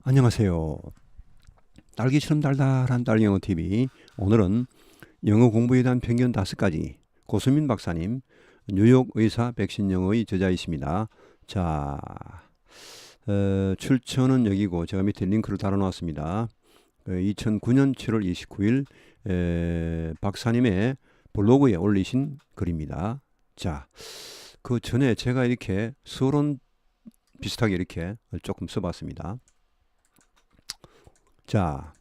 안녕하세요. 딸기처럼 달달한 딸기영어TV. 오늘은 영어 공부에 대한 편견 5가지. 고수민 박사님, 뉴욕 의사 백신 영어의 저자이십니다. 자, 출처는 여기고 제가 밑에 링크를 달아놓았습니다. 2009년 7월 29일 박사님의 블로그에 올리신 글입니다. 자, 그 전에 제가 이렇게 서론 비슷하게 이렇게 조금 써봤습니다. 자,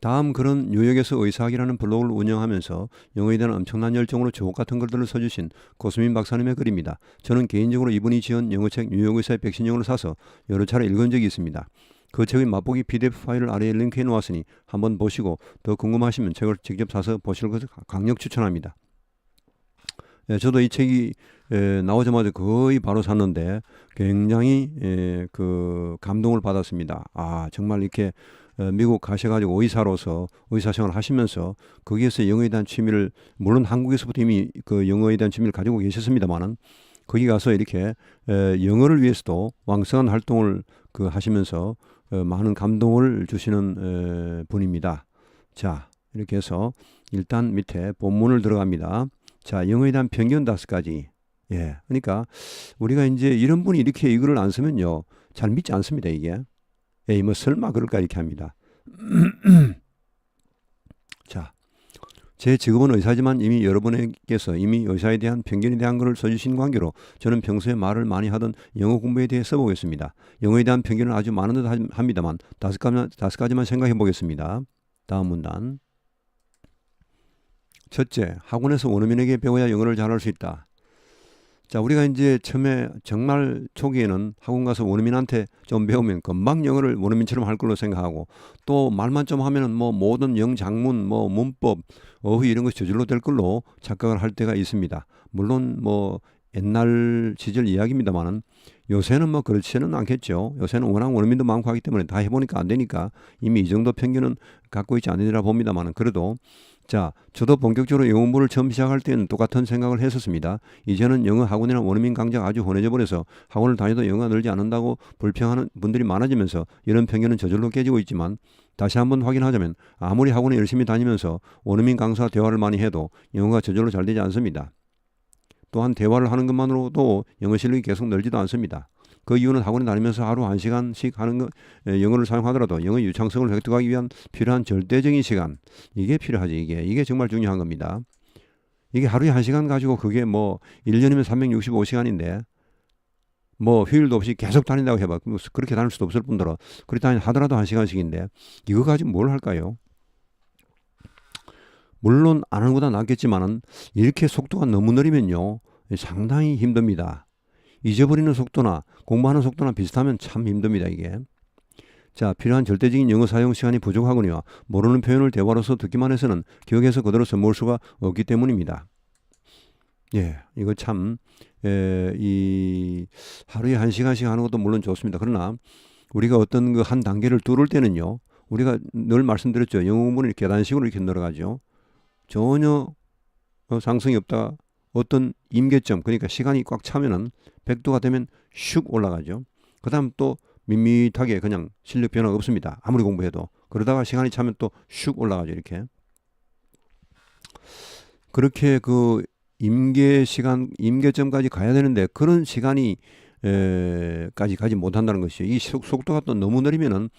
다음 글은 뉴욕에서 의사학이라는 블로그를 운영하면서 영어에 대한 엄청난 열정으로 주옥 같은 글들을 써주신 고수민 박사님의 글입니다. 저는 개인적으로 이분이 지은 영어책 뉴욕 의사의 백신 영어를 사서 여러 차례 읽은 적이 있습니다. 그 책의 맛보기 PDF 파일을 아래에 링크해 놓았으니 한번 보시고 더 궁금하시면 책을 직접 사서 보실 것을 강력 추천합니다. 저도 이 책이 나오자마자 거의 바로 샀는데 굉장히 그 감동을 받았습니다. 아, 정말 이렇게 미국 가셔가지고 의사로서 의사생활을 하시면서 거기에서 영어에 대한 취미를, 물론 한국에서부터 이미 그 영어에 대한 취미를 가지고 계셨습니다만은 거기 가서 이렇게 영어를 위해서도 왕성한 활동을 그 하시면서 많은 감동을 주시는 분입니다. 자, 이렇게 해서 일단 밑에 본문을 들어갑니다. 자, 영어에 대한 편견 5가지. 예, 그러니까 우리가 이제 이런 분이 이렇게 이 글을 안 쓰면요, 잘 믿지 않습니다. 이게 에이 뭐 설마 그럴까 이렇게 합니다. 자, 제 직업은 의사지만 이미 여러분께서 이미 의사에 대한 편견에 대한 글을 써주신 관계로 저는 평소에 말을 많이 하던 영어 공부에 대해 써보겠습니다. 영어에 대한 편견은 아주 많은 듯 합니다만 5가지만 생각해 보겠습니다. 다음 문단. 첫째, 학원에서 원어민에게 배워야 영어를 잘할 수 있다. 자, 우리가 이제 처음에 정말 초기에는 학원 가서 원어민한테 좀 배우면 금방 영어를 원어민처럼 할 걸로 생각하고, 또 말만 좀 하면은 뭐 모든 영장문, 뭐 문법, 어휘 이런 것이 저절로 될 걸로 착각을 할 때가 있습니다. 물론 뭐 옛날 시절 이야기입니다만은 요새는 뭐 그렇지는 않겠죠. 요새는 워낙 원어민도 많고 하기 때문에 다 해보니까 안 되니까 이미 이 정도 편견은 갖고 있지 않으리라 봅니다만은, 그래도 자, 저도 본격적으로 영어 공부를 처음 시작할 때는 똑같은 생각을 했었습니다. 이제는 영어 학원이나 원어민 강좌가 아주 혼해져 버려서 학원을 다녀도 영어가 늘지 않는다고 불평하는 분들이 많아지면서 이런 편견은 저절로 깨지고 있지만, 다시 한번 확인하자면 아무리 학원에 열심히 다니면서 원어민 강사와 대화를 많이 해도 영어가 저절로 잘 되지 않습니다. 또한 대화를 하는 것만으로도 영어 실력이 계속 늘지도 않습니다. 그 이유는 학원에 다니면서 하루 1시간씩 하는 영어를 사용하더라도 영어 유창성을 획득하기 위한 필요한 절대적인 시간, 이게 필요하지. 이게 정말 중요한 겁니다. 이게 하루에 1시간 가지고 그게 뭐 1년이면 365시간인데 뭐 휴일도 없이 계속 다닌다고 해봐. 그렇게 다닐 수도 없을 뿐더러 그렇다 하더라도 1시간씩인데 이거 가지고 뭘 할까요? 물론 안 하는 것보다 낫겠지만은 이렇게 속도가 너무 느리면요, 상당히 힘듭니다. 잊어버리는 속도나 공부하는 속도나 비슷하면 참 힘듭니다. 이게. 자, 필요한 절대적인 영어 사용 시간이 부족하거나 모르는 표현을 대화로서 듣기만 해서는 기억에서 그대로 써먹을 수가 없기 때문입니다. 예, 이거 참 이 하루에 1시간씩 하는 것도 물론 좋습니다. 그러나 우리가 어떤 그 한 단계를 뚫을 때는요, 우리가 늘 말씀드렸죠. 영어 공부는 계단식으로 이렇게 늘어가죠. 전혀 상승이 없다. 어떤 임계점, 그러니까 시간이 꽉 차면은 100도가 되면 슉 올라가죠. 그 다음 또 밋밋하게 그냥 실력 변화가 없습니다. 아무리 공부해도. 그러다가 시간이 차면 또 슉 올라가죠. 이렇게. 그렇게 그 임계점까지 가야 되는데 그런 시간이 까지 가지 못한다는 것이죠. 이 속도가 또 너무 느리면은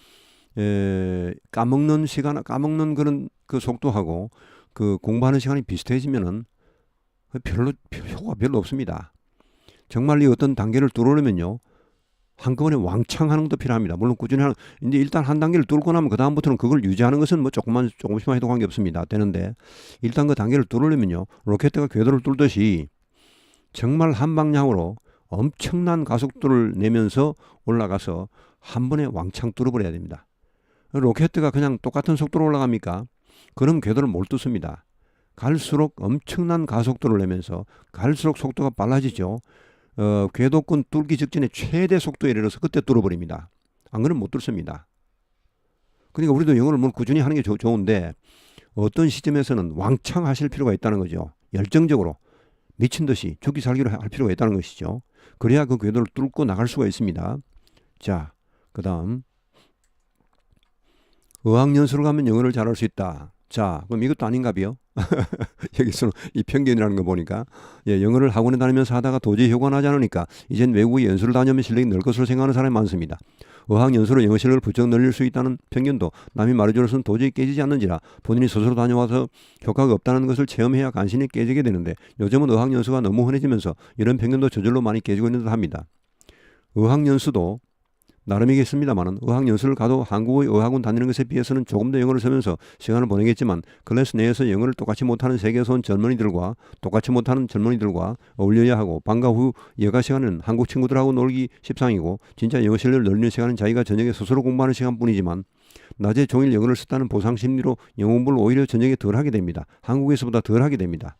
까먹는 시간, 까먹는 그런 그 속도하고 그 공부하는 시간이 비슷해지면은 별로 효과가 별로 없습니다. 정말 이 어떤 단계를 뚫으려면요, 한꺼번에 왕창 하는 것도 필요합니다. 물론 꾸준히 하는, 이제 일단 한 단계를 뚫고 나면 그 다음부터는 그걸 유지하는 것은 뭐 조금씩만 해도 관계 없습니다. 되는데 일단 그 단계를 뚫으려면요, 로켓가 궤도를 뚫듯이 정말 한 방향으로 엄청난 가속도를 내면서 올라가서 한 번에 왕창 뚫어버려야 됩니다. 로켓가 그냥 똑같은 속도로 올라갑니까? 그럼 궤도를 못 뚫습니다. 갈수록 엄청난 가속도를 내면서 갈수록 속도가 빨라지죠. 궤도권 뚫기 직전에 최대 속도에 이르러서 그때 뚫어버립니다. 안 그러면 못 뚫습니다. 그러니까 우리도 영어를 뭐 꾸준히 하는 게 좋은데 어떤 시점에서는 왕창 하실 필요가 있다는 거죠. 열정적으로 미친 듯이 죽기 살기로 할 필요가 있다는 것이죠. 그래야 그 궤도를 뚫고 나갈 수가 있습니다. 자, 그 다음 어학연수를 가면 영어를 잘할 수 있다. 자, 그럼 이것도 아닌가비요? 여기서는 이 편견이라는 거 보니까 영어를 학원에 다니면서 하다가 도저히 효과가 나지 않으니까 이젠 외국에 연수를 다니면 실력이 늘 것으로 생각하는 사람이 많습니다. 어학연수로 영어 실력을 부쩍 늘릴 수 있다는 편견도 남이 말해줘서는 도저히 깨지지 않는지라 본인이 스스로 다녀와서 효과가 없다는 것을 체험해야 간신히 깨지게 되는데 요즘은 어학연수가 너무 흔해지면서 이런 편견도 저절로 많이 깨지고 있는 듯 합니다. 어학연수도 나름이겠습니다만은 어학연수를 가도 한국의 어학원 다니는 것에 비해서는 조금 더 영어를 쓰면서 시간을 보내겠지만 클래스 내에서 영어를 똑같이 못하는 세계에서 온 젊은이들과 똑같이 못하는 젊은이들과 어울려야 하고 방과 후 여가 시간은 한국 친구들하고 놀기 십상이고 진짜 영어 실력을 늘리는 시간은 자기가 저녁에 스스로 공부하는 시간뿐이지만 낮에 종일 영어를 썼다는 보상 심리로 영어 공부를 오히려 저녁에 덜 하게 됩니다. 한국에서보다 덜 하게 됩니다.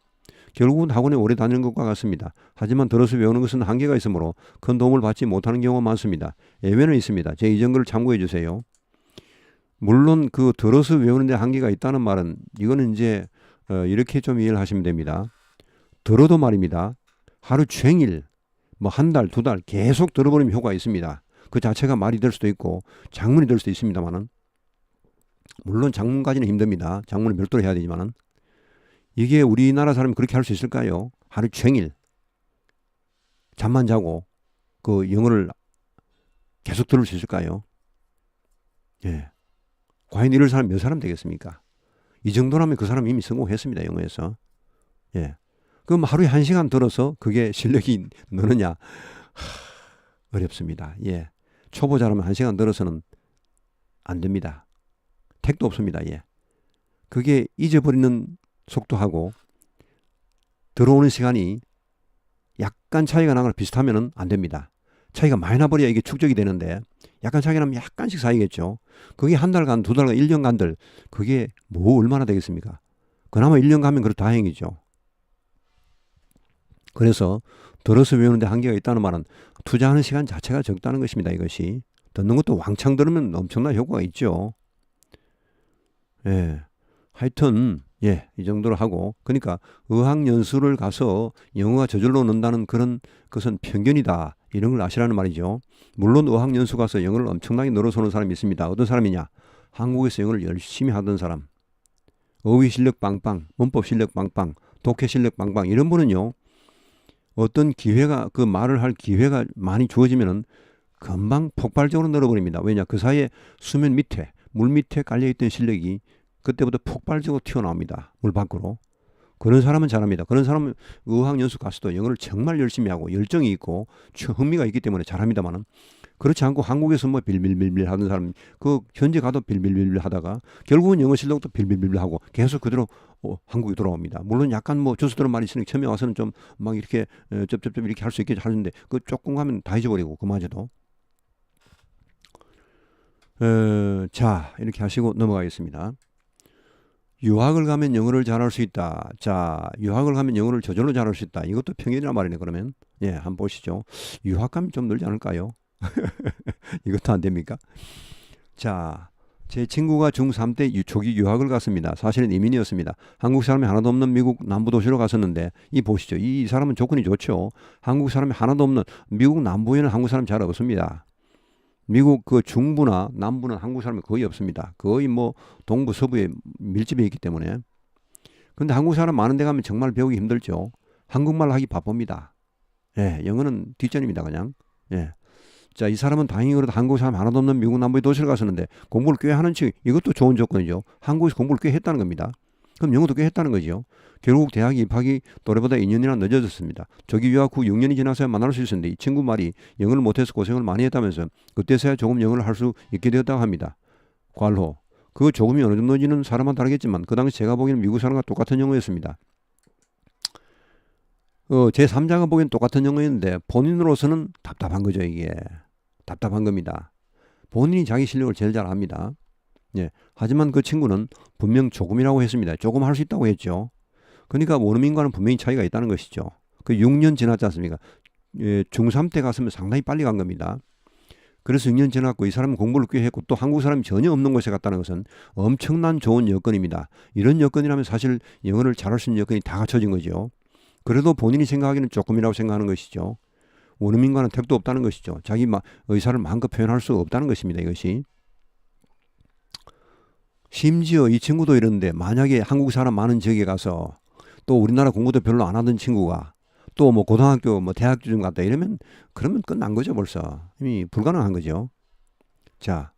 결국은 학원에 오래 다니는 것과 같습니다. 하지만 들어서 외우는 것은 한계가 있으므로 큰 도움을 받지 못하는 경우가 많습니다. 예외는 있습니다. 제 이전 글을 참고해 주세요. 물론 그 들어서 외우는 데 한계가 있다는 말은 이거는 이제 이렇게 좀 이해를 하시면 됩니다. 들어도 말입니다. 하루 종일 뭐 한 달, 두 달 계속 들어버리면 효과가 있습니다. 그 자체가 말이 될 수도 있고 장문이 될 수도 있습니다만은 물론 장문까지는 힘듭니다. 장문은 별도로 해야 되지만은 이게 우리나라 사람이 그렇게 할 수 있을까요? 하루 종일 잠만 자고 그 영어를 계속 들을 수 있을까요? 예. 과연 이럴 사람 몇 사람 되겠습니까? 이 정도라면 그 사람 이미 성공했습니다. 영어에서. 예. 그럼 하루에 1시간 들어서 그게 실력이 느느냐? 어렵습니다. 예. 초보자라면 1시간 들어서는 안 됩니다. 택도 없습니다. 예. 그게 잊어버리는 속도하고 들어오는 시간이 약간 차이가 나거나 비슷하면 안 됩니다. 차이가 많이 나버려야 이게 축적이 되는데 약간 차이가 나면 약간씩 사이겠죠. 그게 한 달간, 두 달간, 1년간들 그게 뭐 얼마나 되겠습니까? 그나마 1년 가면 그래도 다행이죠. 그래서 들어서 외우는데 한계가 있다는 말은 투자하는 시간 자체가 적다는 것입니다. 이것이. 듣는 것도 왕창 들으면 엄청난 효과가 있죠. 예. 하여튼 이 정도로 하고 그러니까 어학연수를 가서 영어가 저절로 는다는 그런 것은 편견이다. 이런 걸 아시라는 말이죠. 물론 어학연수 가서 영어를 엄청나게 늘어서 오는 사람이 있습니다. 어떤 사람이냐? 한국에서 영어를 열심히 하던 사람. 어휘 실력 빵빵, 문법 실력 빵빵, 독해 실력 빵빵 이런 분은요. 어떤 기회가 그 말을 할 기회가 많이 주어지면은 금방 폭발적으로 늘어버립니다. 왜냐? 그 사이에 수면 밑에 물 밑에 깔려있던 실력이 그때부터 폭발적으로 튀어나옵니다. 물 밖으로. 그런 사람은 잘합니다. 그런 사람은 어학연수 가서도 영어를 정말 열심히 하고 열정이 있고 흥미가 있기 때문에 잘합니다만은 그렇지 않고 한국에서 뭐 빌빌빌빌 하던 사람 그 현재 가도 빌빌빌빌 하다가 결국은 영어 실력도 빌빌빌빌 하고 계속 그대로 한국에 돌아옵니다. 물론 약간 뭐 조수들은 많이 있으니까 처음에 와서는 좀 막 이렇게 쩝쩝쩝 이렇게 할 수 있게 하는데 그 조금 가면 다 잊어버리고 그마저도 자 이렇게 하시고 넘어가겠습니다. 유학을 가면 영어를 잘할 수 있다. 자, 유학을 가면 영어를 저절로 잘할 수 있다. 이것도 편견이란 말이네. 그러면 한번 보시죠. 유학 가면 좀 늘지 않을까요? 이것도 안 됩니까? 자, 제 친구가 중3 때 조기 유학을 갔습니다. 사실은 이민이었습니다. 한국 사람이 하나도 없는 미국 남부 도시로 갔었는데 이 보시죠. 이 사람은 조건이 좋죠. 한국 사람이 하나도 없는 미국 남부에는 한국 사람 잘 없습니다. 미국 그 중부나 남부는 한국 사람이 거의 없습니다. 거의 뭐 동부 서부에 밀집해 있기 때문에. 근데 한국 사람 많은 데 가면 정말 배우기 힘들죠. 한국말 하기 바쁩니다. 영어는 뒷전입니다. 그냥. 자, 이 사람은 다행히 그래도 한국 사람 하나도 없는 미국 남부의 도시를 갔었는데 공부를 꽤 하는 층 이것도 좋은 조건이죠. 한국에서 공부를 꽤 했다는 겁니다. 그럼 영어도 꽤 했다는 거죠. 결국 대학 입학이 또래보다 2년이나 늦어졌습니다. 조기 유학 후 6년이 지나서야 만날 수 있었는데 이 친구 말이 영어를 못해서 고생을 많이 했다면서 그때서야 조금 영어를 할 수 있게 되었다고 합니다. 괄호. 그 조금이 어느 정도인지는 사람마다 다르겠지만 그 당시 제가 보기에는 미국 사람과 똑같은 영어였습니다. 제 3자가 보기엔 똑같은 영어였는데 본인으로서는 답답한 거죠. 이게. 답답한 겁니다. 본인이 자기 실력을 제일 잘 압니다. 하지만 그 친구는 분명 조금이라고 했습니다. 조금 할 수 있다고 했죠. 그러니까 원어민과는 분명히 차이가 있다는 것이죠. 그 6년 지났지 않습니까? 중3 때 갔으면 상당히 빨리 간 겁니다. 그래서 6년 지났고 이 사람은 공부를 꽤 했고 또 한국 사람이 전혀 없는 곳에 갔다는 것은 엄청난 좋은 여건입니다. 이런 여건이라면 사실 영어를 잘할 수 있는 여건이 다 갖춰진 거죠. 그래도 본인이 생각하기는 조금이라고 생각하는 것이죠. 원어민과는 택도 없다는 것이죠. 자기 의사를 마음껏 표현할 수 없다는 것입니다. 이것이. 심지어 이 친구도 이러는데 만약에 한국 사람 많은 지역에 가서 또 우리나라 공부도 별로 안 하던 친구가 또 뭐 고등학교 뭐 대학교 갔다 이러면 그러면 끝난 거죠 벌써. 이미 불가능한 거죠. 자,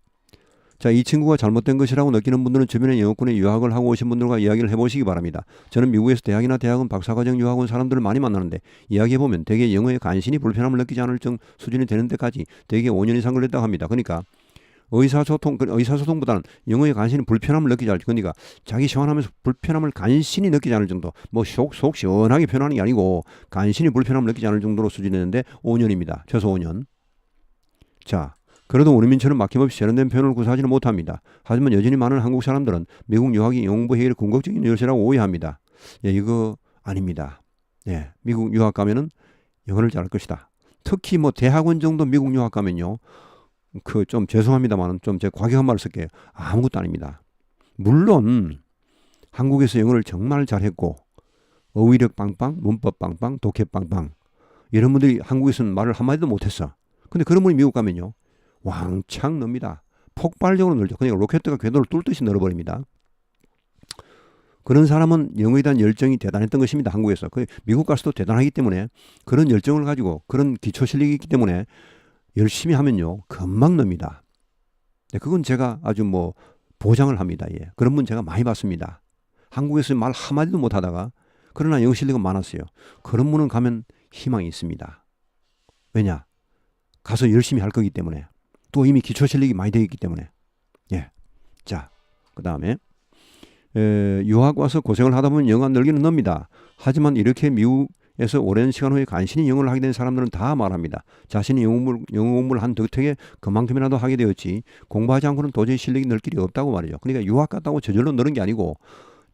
이 친구가 잘못된 것이라고 느끼는 분들은 주변에 영어권에 유학을 하고 오신 분들과 이야기를 해보시기 바랍니다. 저는 미국에서 대학이나 대학원, 박사과정 유학 온 사람들을 많이 만나는데 이야기해보면 대개 영어에 간신히 불편함을 느끼지 않을 수준이 되는 데까지 대개 5년 이상 걸렸다고 합니다. 그러니까 의사소통보다는 영어에 간신히 불편함을 느끼지 않을, 그러니까 자기 시원하면서 불편함을 간신히 느끼지 않을 정도, 뭐 속 시원하게 표현하는 게 아니고 간신히 불편함을 느끼지 않을 정도로 수준이었는데 5년입니다. 최소 5년. 자, 그래도 원어민처럼 막힘없이 세련된 표현을 구사하지는 못합니다. 하지만 여전히 많은 한국 사람들은 미국 유학이 영어 공부 해결의 궁극적인 열쇠라고 오해합니다. 예, 이거 아닙니다. 예, 미국 유학 가면은 영어를 잘할 것이다. 특히 뭐 대학원 정도 미국 유학 가면요. 그 좀 죄송합니다만 좀 제 과격한 말을 쓸게요. 아무것도 아닙니다. 물론 한국에서 영어를 정말 잘했고 어휘력 빵빵, 문법 빵빵, 독해 빵빵 이런 분들이 한국에서는 말을 한마디도 못했어. 근데 그런 분이 미국 가면요. 왕창 늡니다. 폭발적으로 늘죠. 그러니까 로켓가 궤도를 뚫듯이 늘어버립니다. 그런 사람은 영어에 대한 열정이 대단했던 것입니다. 한국에서. 미국 가서도 대단하기 때문에 그런 열정을 가지고 그런 기초 실력이 있기 때문에 열심히 하면요. 금방 늡니다. 네, 그건 제가 아주 뭐 보장을 합니다. 예. 그런 분 제가 많이 봤습니다. 한국에서 말 한마디도 못하다가 그러나 영어 실력은 많았어요. 그런 분은 가면 희망이 있습니다. 왜냐? 가서 열심히 할 거기 때문에. 또 이미 기초 실력이 많이 되어 있기 때문에. 예. 자, 그 다음에 유학 와서 고생을 하다 보면 영어 늘기는 늡니다. 하지만 이렇게 미국에서 오랜 시간 후에 간신히 영어를 하게 된 사람들은 다 말합니다. 자신이 영어 공부를 한 덕택에 그만큼이라도 하게 되었지 공부하지 않고는 도저히 실력이 늘 길이 없다고 말이죠. 그러니까 유학 갔다고 저절로 늘은 게 아니고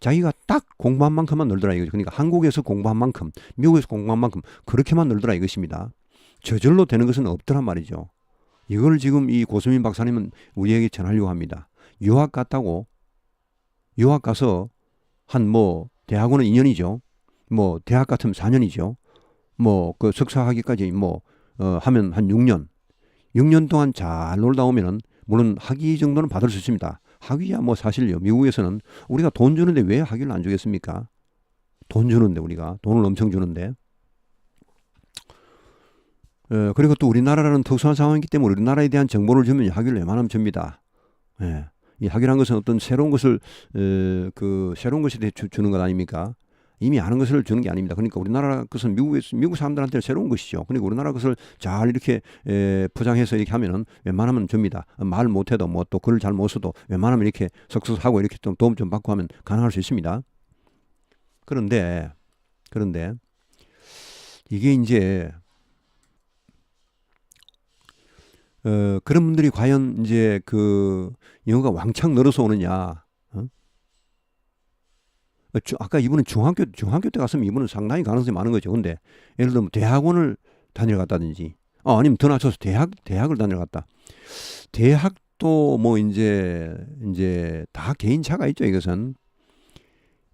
자기가 딱 공부한 만큼만 늘더라 이거죠. 그러니까 한국에서 공부한 만큼, 미국에서 공부한 만큼 그렇게만 늘더라 이것입니다. 저절로 되는 것은 없더란 말이죠. 이걸 지금 이 고수민 박사님은 우리에게 전하려고 합니다. 유학 갔다고 유학 가서 한 뭐 대학원은 2년이죠. 뭐 대학 같으면 4년이죠. 뭐 그 석사학위까지 뭐 하면 한 6년. 6년 동안 잘 놀다 오면은 물론 학위 정도는 받을 수 있습니다. 학위야 뭐 사실요. 미국에서는 우리가 돈 주는데 왜 학위를 안 주겠습니까? 돈 주는데 우리가 돈을 엄청 주는데. 그리고 또 우리나라라는 특수한 상황이기 때문에 우리나라에 대한 정보를 주면 학위를 웬만하면 줍니다. 예. 이 학위라는 것은 어떤 새로운 것을 새로운 것에 대해 주는 것 아닙니까? 이미 아는 것을 주는 게 아닙니다. 그러니까 우리나라 것은 미국 사람들한테 새로운 것이죠. 그러니까 우리나라 것을 잘 이렇게 포장해서 이렇게 하면은 웬만하면 줍니다. 말 못해도 뭐 또 글을 잘 못 써도 웬만하면 이렇게 석석하고 이렇게 좀 도움 좀 받고 하면 가능할 수 있습니다. 그런데 이게 이제 그런 분들이 과연 이제 그 영어가 왕창 늘어서 오느냐? 아까 이분은 중학교 때 갔으면 이분은 상당히 가능성이 많은 거죠. 근데 예를 들면 대학원을 다니러 갔다든지, 아니면 더 낮춰서 대학을 다니러 갔다. 대학도 뭐 이제 다 개인차가 있죠. 이것은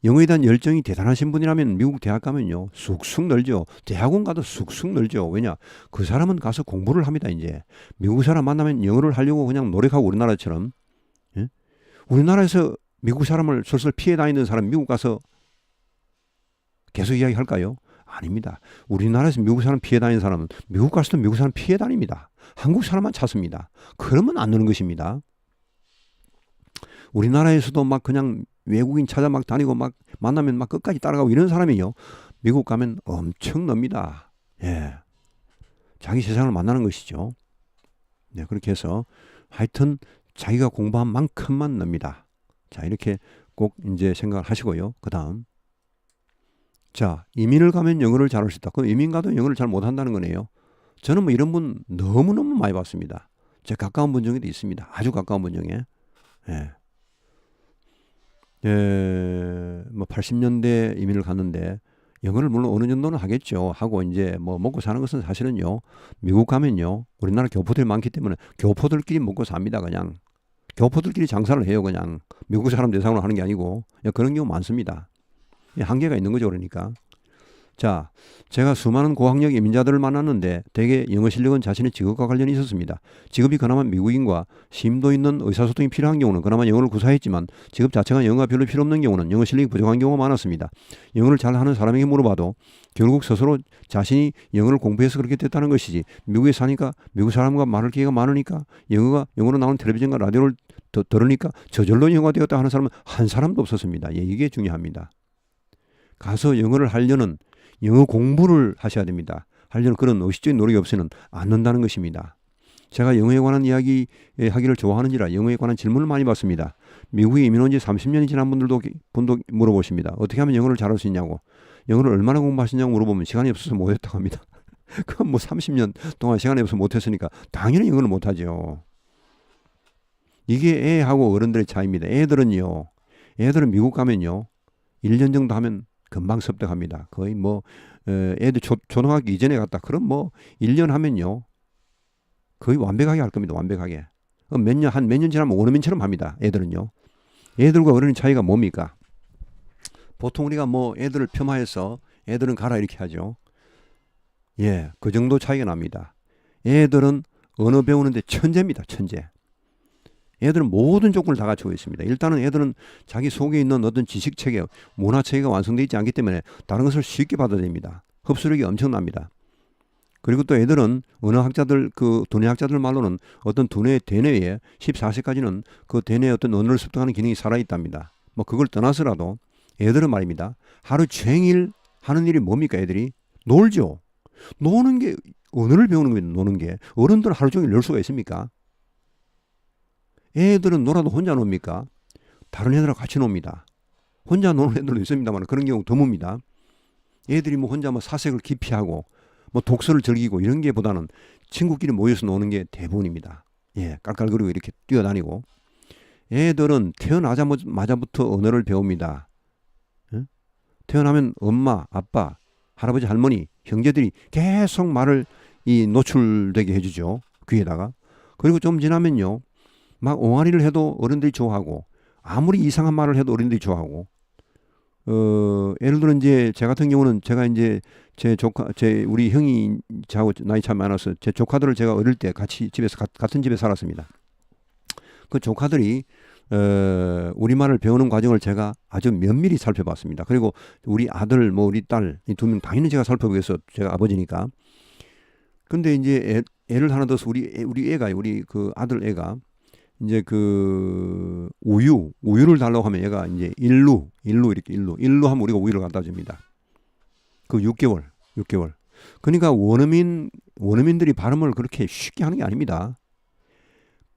영어에 대한 열정이 대단하신 분이라면 미국 대학 가면요 쑥쑥 늘죠. 대학원 가도 쑥쑥 늘죠. 왜냐? 그 사람은 가서 공부를 합니다. 이제 미국 사람 만나면 영어를 하려고 그냥 노력하고 우리나라처럼. 예? 우리나라에서 미국 사람을 슬슬 피해 다니는 사람 미국 가서 계속 이야기할까요? 아닙니다. 우리나라에서 미국 사람 피해 다니는 사람은 미국 가서도 미국 사람 피해 다닙니다. 한국 사람만 찾습니다. 그러면 안 되는 것입니다. 우리나라에서도 막 그냥 외국인 찾아 막 다니고 막 만나면 막 끝까지 따라가고 이런 사람이요. 미국 가면 엄청 늡니다. 예. 자기 세상을 만나는 것이죠. 네, 그렇게 해서 하여튼 자기가 공부한 만큼만 늡니다. 자, 이렇게 꼭 이제 생각을 하시고요. 그 다음. 자, 이민을 가면 영어를 잘할 수 있다. 그럼 이민 가도 영어를 잘 못한다는 거네요. 저는 뭐 이런 분 너무너무 많이 봤습니다. 제 가까운 분 중에도 있습니다. 아주 가까운 분 중에. 예. 뭐 80년대 이민을 갔는데 영어를 물론 어느 정도는 하겠죠. 하고 이제 뭐 먹고 사는 것은 사실은요. 미국 가면요. 우리나라 교포들이 많기 때문에 교포들끼리 먹고 삽니다. 그냥. 교포들끼리 장사를 해요. 그냥. 미국 사람 대상으로 하는 게 아니고. 그런 경우 많습니다. 한계가 있는 거죠. 그러니까. 자, 제가 수많은 고학력 이민자들을 만났는데 대개 영어 실력은 자신의 직업과 관련이 있었습니다. 직업이 그나마 미국인과 심도 있는 의사소통이 필요한 경우는 그나마 영어를 구사했지만 직업 자체가 영어가 별로 필요 없는 경우는 영어 실력이 부족한 경우가 많았습니다. 영어를 잘하는 사람에게 물어봐도 결국 스스로 자신이 영어를 공부해서 그렇게 됐다는 것이지 미국에 사니까 미국 사람과 말할 기회가 많으니까 영어로 나오는 텔레비전과 라디오를 들으니까 저절로 영어가 되었다 하는 사람은 한 사람도 없었습니다. 예, 이게 중요합니다. 가서 영어를 하려는 영어 공부를 하셔야 됩니다. 하려는 그런 의식적인 노력이 없이는 않는다는 것입니다. 제가 영어에 관한 이야기 하기를 좋아하는지라 영어에 관한 질문을 많이 받습니다. 미국에 이민 온 지 30년이 지난 분도 물어보십니다. 어떻게 하면 영어를 잘할 수 있냐고. 영어를 얼마나 공부하시냐고 물어보면 시간이 없어서 못했다고 합니다. 그건 뭐 30년 동안 시간이 없어서 못했으니까 당연히 영어를 못하죠. 이게 애하고 어른들의 차이입니다. 애들은 미국 가면요. 1년 정도 하면 금방 습득합니다. 거의 뭐 애들 초등학교 이전에 갔다. 그럼 뭐 1년 하면요. 거의 완벽하게 할 겁니다. 완벽하게. 몇 년 지나면 원어민처럼 합니다. 애들은요. 애들과 어른의 차이가 뭡니까? 보통 우리가 뭐 애들을 폄하해서 애들은 가라 이렇게 하죠. 예, 그 정도 차이가 납니다. 애들은 언어 배우는데 천재입니다. 천재. 애들은 모든 조건을 다 갖추고 있습니다. 일단은 애들은 자기 속에 있는 어떤 지식체계, 문화체계가 완성되어 있지 않기 때문에 다른 것을 쉽게 받아들입니다. 흡수력이 엄청납니다. 그리고 또 애들은 언어학자들, 두뇌학자들 말로는 어떤 대뇌에 14세까지는 그 대뇌의 어떤 언어를 습득하는 기능이 살아있답니다. 뭐 그걸 떠나서라도 애들은 말입니다. 하루 종일 하는 일이 뭡니까 애들이? 놀죠. 노는 게 언어를 배우는 겁니다. 노는 게. 어른들은 하루 종일 놀 수가 있습니까? 애들은 놀아도 혼자 놉니까? 다른 애들하고 같이 놉니다. 혼자 노는 애들도 있습니다만 그런 경우 드뭅니다. 애들이 뭐 혼자 뭐 사색을 깊이 하고 뭐 독서를 즐기고 이런 게 보다는 친구끼리 모여서 노는 게 대부분입니다. 예, 깔깔거리고 이렇게 뛰어다니고. 애들은 태어나자마자부터 언어를 배웁니다. 예? 태어나면 엄마, 아빠, 할아버지, 할머니, 형제들이 계속 말을 노출되게 해주죠. 귀에다가. 그리고 좀 지나면요. 막 옹알이를 해도 어른들이 좋아하고 아무리 이상한 말을 해도 어른들이 좋아하고 예를 들어 이제 제 같은 경우는 제가 이제 우리 형이 저하고 나이 차 많아서 제 조카들을 제가 어릴 때 같이 같은 집에 살았습니다. 그 조카들이 우리말을 배우는 과정을 제가 아주 면밀히 살펴봤습니다. 그리고 우리 아들 뭐 우리 딸 이 두 명 당연히 제가 살펴보기 위해서 제가 아버지니까. 근데 이제 애를 하나 둬서 우리 그 아들 애가 이제 그 우유를 달라고 하면 얘가 이제 일루 하면 우리가 우유를 갖다 줍니다. 그 6개월. 그러니까 원어민들이 발음을 그렇게 쉽게 하는 게 아닙니다.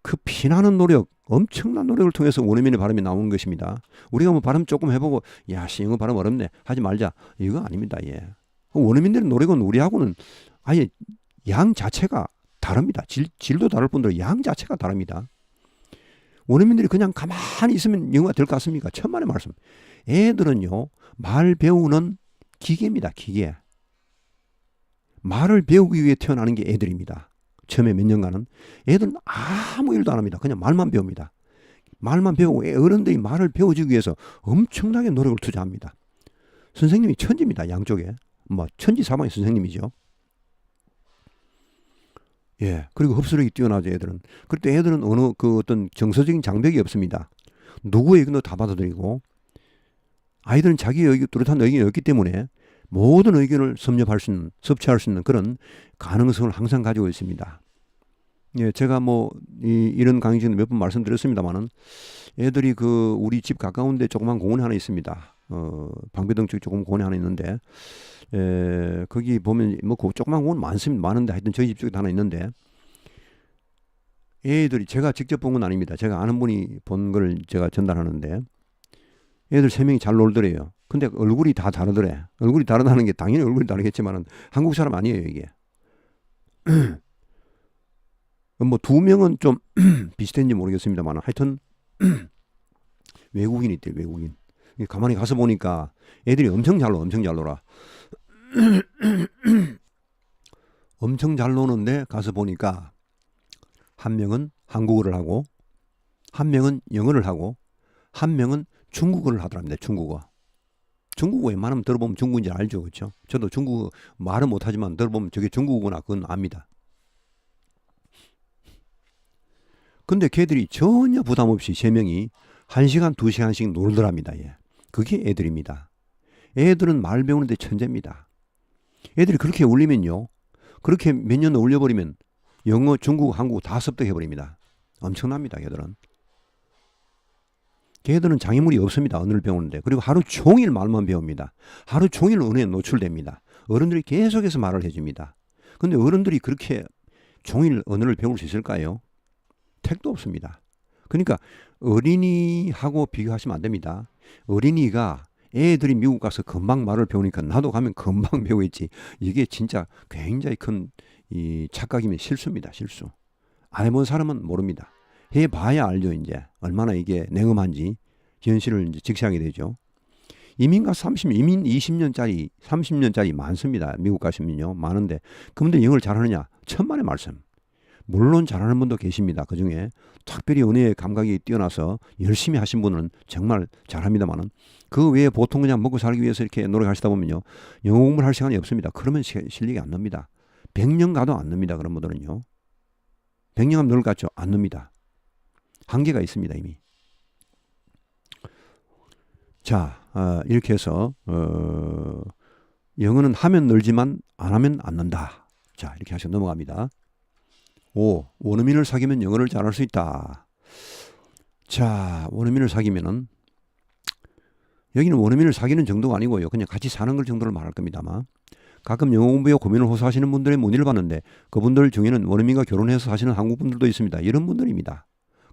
그 피나는 노력, 엄청난 노력을 통해서 원어민의 발음이 나오는 것입니다. 우리가 뭐 발음 조금 해보고 야씨 영어 발음 어렵네 하지 말자 이거 아닙니다. 예. 원어민들의 노력은 우리하고는 아예 양 자체가 다릅니다. 질도 다를 뿐더러 양 자체가 다릅니다. 원어민들이 그냥 가만히 있으면 영어가 될 것 같습니까? 천만의 말씀. 애들은요. 말 배우는 기계입니다. 기계. 말을 배우기 위해 태어나는 게 애들입니다. 처음에 몇 년간은. 애들은 아무 일도 안 합니다. 그냥 말만 배웁니다. 말만 배우고 어른들이 말을 배워주기 위해서 엄청나게 노력을 투자합니다. 선생님이 천지입니다. 양쪽에. 뭐 천지사방의 선생님이죠. 예. 그리고 흡수력이 뛰어나죠, 애들은. 그때 애들은 어떤 정서적인 장벽이 없습니다. 누구의 의견도 다 받아들이고, 아이들은 자기의 뚜렷한 의견이 없기 때문에 모든 의견을 섭취할 수 있는 그런 가능성을 항상 가지고 있습니다. 예, 제가 뭐, 이런 강의 중에 몇 번 말씀드렸습니다만은, 애들이 우리 집 가까운데 조그만 공원이 하나 있습니다. 방배동 쪽에 조금 공원이 하나 있는데, 거기 보면 뭐 조그만 공원 많은데 하여튼 저희 집 쪽에 하나 있는데 애들이 제가 직접 본 건 아닙니다. 제가 아는 분이 본 걸 제가 전달하는데 애들 3명이 잘 놀더래요. 근데 얼굴이 다 다르더래. 얼굴이 다르다는 게 당연히 얼굴이 다르겠지만은 한국 사람 아니에요 이게. 뭐 2명은 좀 비슷한지 모르겠습니다만 하여튼 외국인이 있대요. 외국인. 가만히 가서 보니까 애들이 엄청 잘 놀아. 엄청 잘 노는데 가서 보니까 한 명은 한국어를 하고 한 명은 영어를 하고 한 명은 중국어를 하더랍니다. 중국어. 중국어 웬만하면 들어보면 중국인지 알죠. 그렇죠? 저도 중국어 말은 못하지만 들어보면 저게 중국어구나 그건 압니다. 근데 걔들이 전혀 부담 없이 3명이 1시간, 2시간씩 놀더랍니다. 예. 그게 애들입니다. 애들은 말 배우는데 천재입니다. 애들이 그렇게 울리면요. 그렇게 몇 년 올려버리면 영어, 중국어, 한국어 다 습득해버립니다. 엄청납니다. 걔들은. 걔들은 장애물이 없습니다. 언어를 배우는데. 그리고 하루 종일 말만 배웁니다. 하루 종일 언어에 노출됩니다. 어른들이 계속해서 말을 해줍니다. 근데 어른들이 그렇게 종일 언어를 배울 수 있을까요? 택도 없습니다. 그러니까 어린이하고 비교하시면 안 됩니다. 어린이가 애들이 미국 가서 금방 말을 배우니까 나도 가면 금방 배우겠지. 이게 진짜 굉장히 큰 이 착각이면 실수입니다. 실수. 안 해본 사람은 모릅니다. 해봐야 알죠. 이제 얼마나 이게 냉엄한지 현실을 이제 직시하게 되죠. 이민 20년짜리 30년짜리 많습니다. 미국 가시면요. 많은데 그분들 영어를 잘하느냐? 천만의 말씀. 물론 잘하는 분도 계십니다. 그중에 특별히 언어의 감각이 뛰어나서 열심히 하신 분은 정말 잘합니다만은 그 외에 보통 그냥 먹고 살기 위해서 이렇게 노력하시다 보면요. 영어 공부를 할 시간이 없습니다. 그러면 실력이 안 납니다. 100년 가도 안 납니다. 그런 분들은요. 100년 하면 늘 같죠? 안 납니다. 한계가 있습니다. 이미. 자, 이렇게 해서 영어는 하면 늘지만 안 하면 안 는다. 자, 이렇게 하시고 넘어갑니다. 5. 원어민을 사귀면 영어를 잘할 수 있다. 자, 원어민을 사귀면은 여기는 원어민을 사귀는 정도가 아니고요. 그냥 같이 사는 걸 정도를 말할 겁니다. 아마. 가끔 영어 공부에 고민을 호소하시는 분들의 문의를 받는데 그분들 중에는 원어민과 결혼해서 사시는 한국 분들도 있습니다. 이런 분들입니다.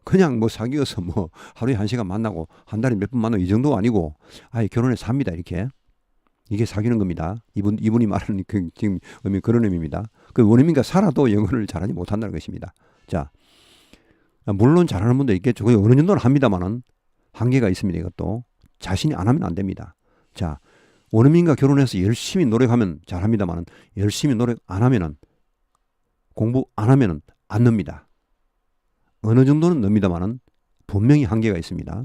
그냥 뭐 사귀어서 뭐 하루에 1시간 만나고 한 달에 몇 번 만나고 이 정도가 아니고 아예 결혼해서 삽니다. 이렇게. 이게 사귀는 겁니다. 이분이 말하는 지금 의미 그런 의미입니다. 그 원어민과 살아도 영어를 잘하지 못한다는 것입니다. 자, 물론 잘하는 분도 있겠죠. 어느 정도는 합니다만은 한계가 있습니다. 이것도 자신이 안 하면 안 됩니다. 자, 원어민과 결혼해서 열심히 노력하면 잘합니다만은 열심히 노력 안 하면은 공부 안 하면은 안 늡니다. 어느 정도는 늡니다만은 분명히 한계가 있습니다.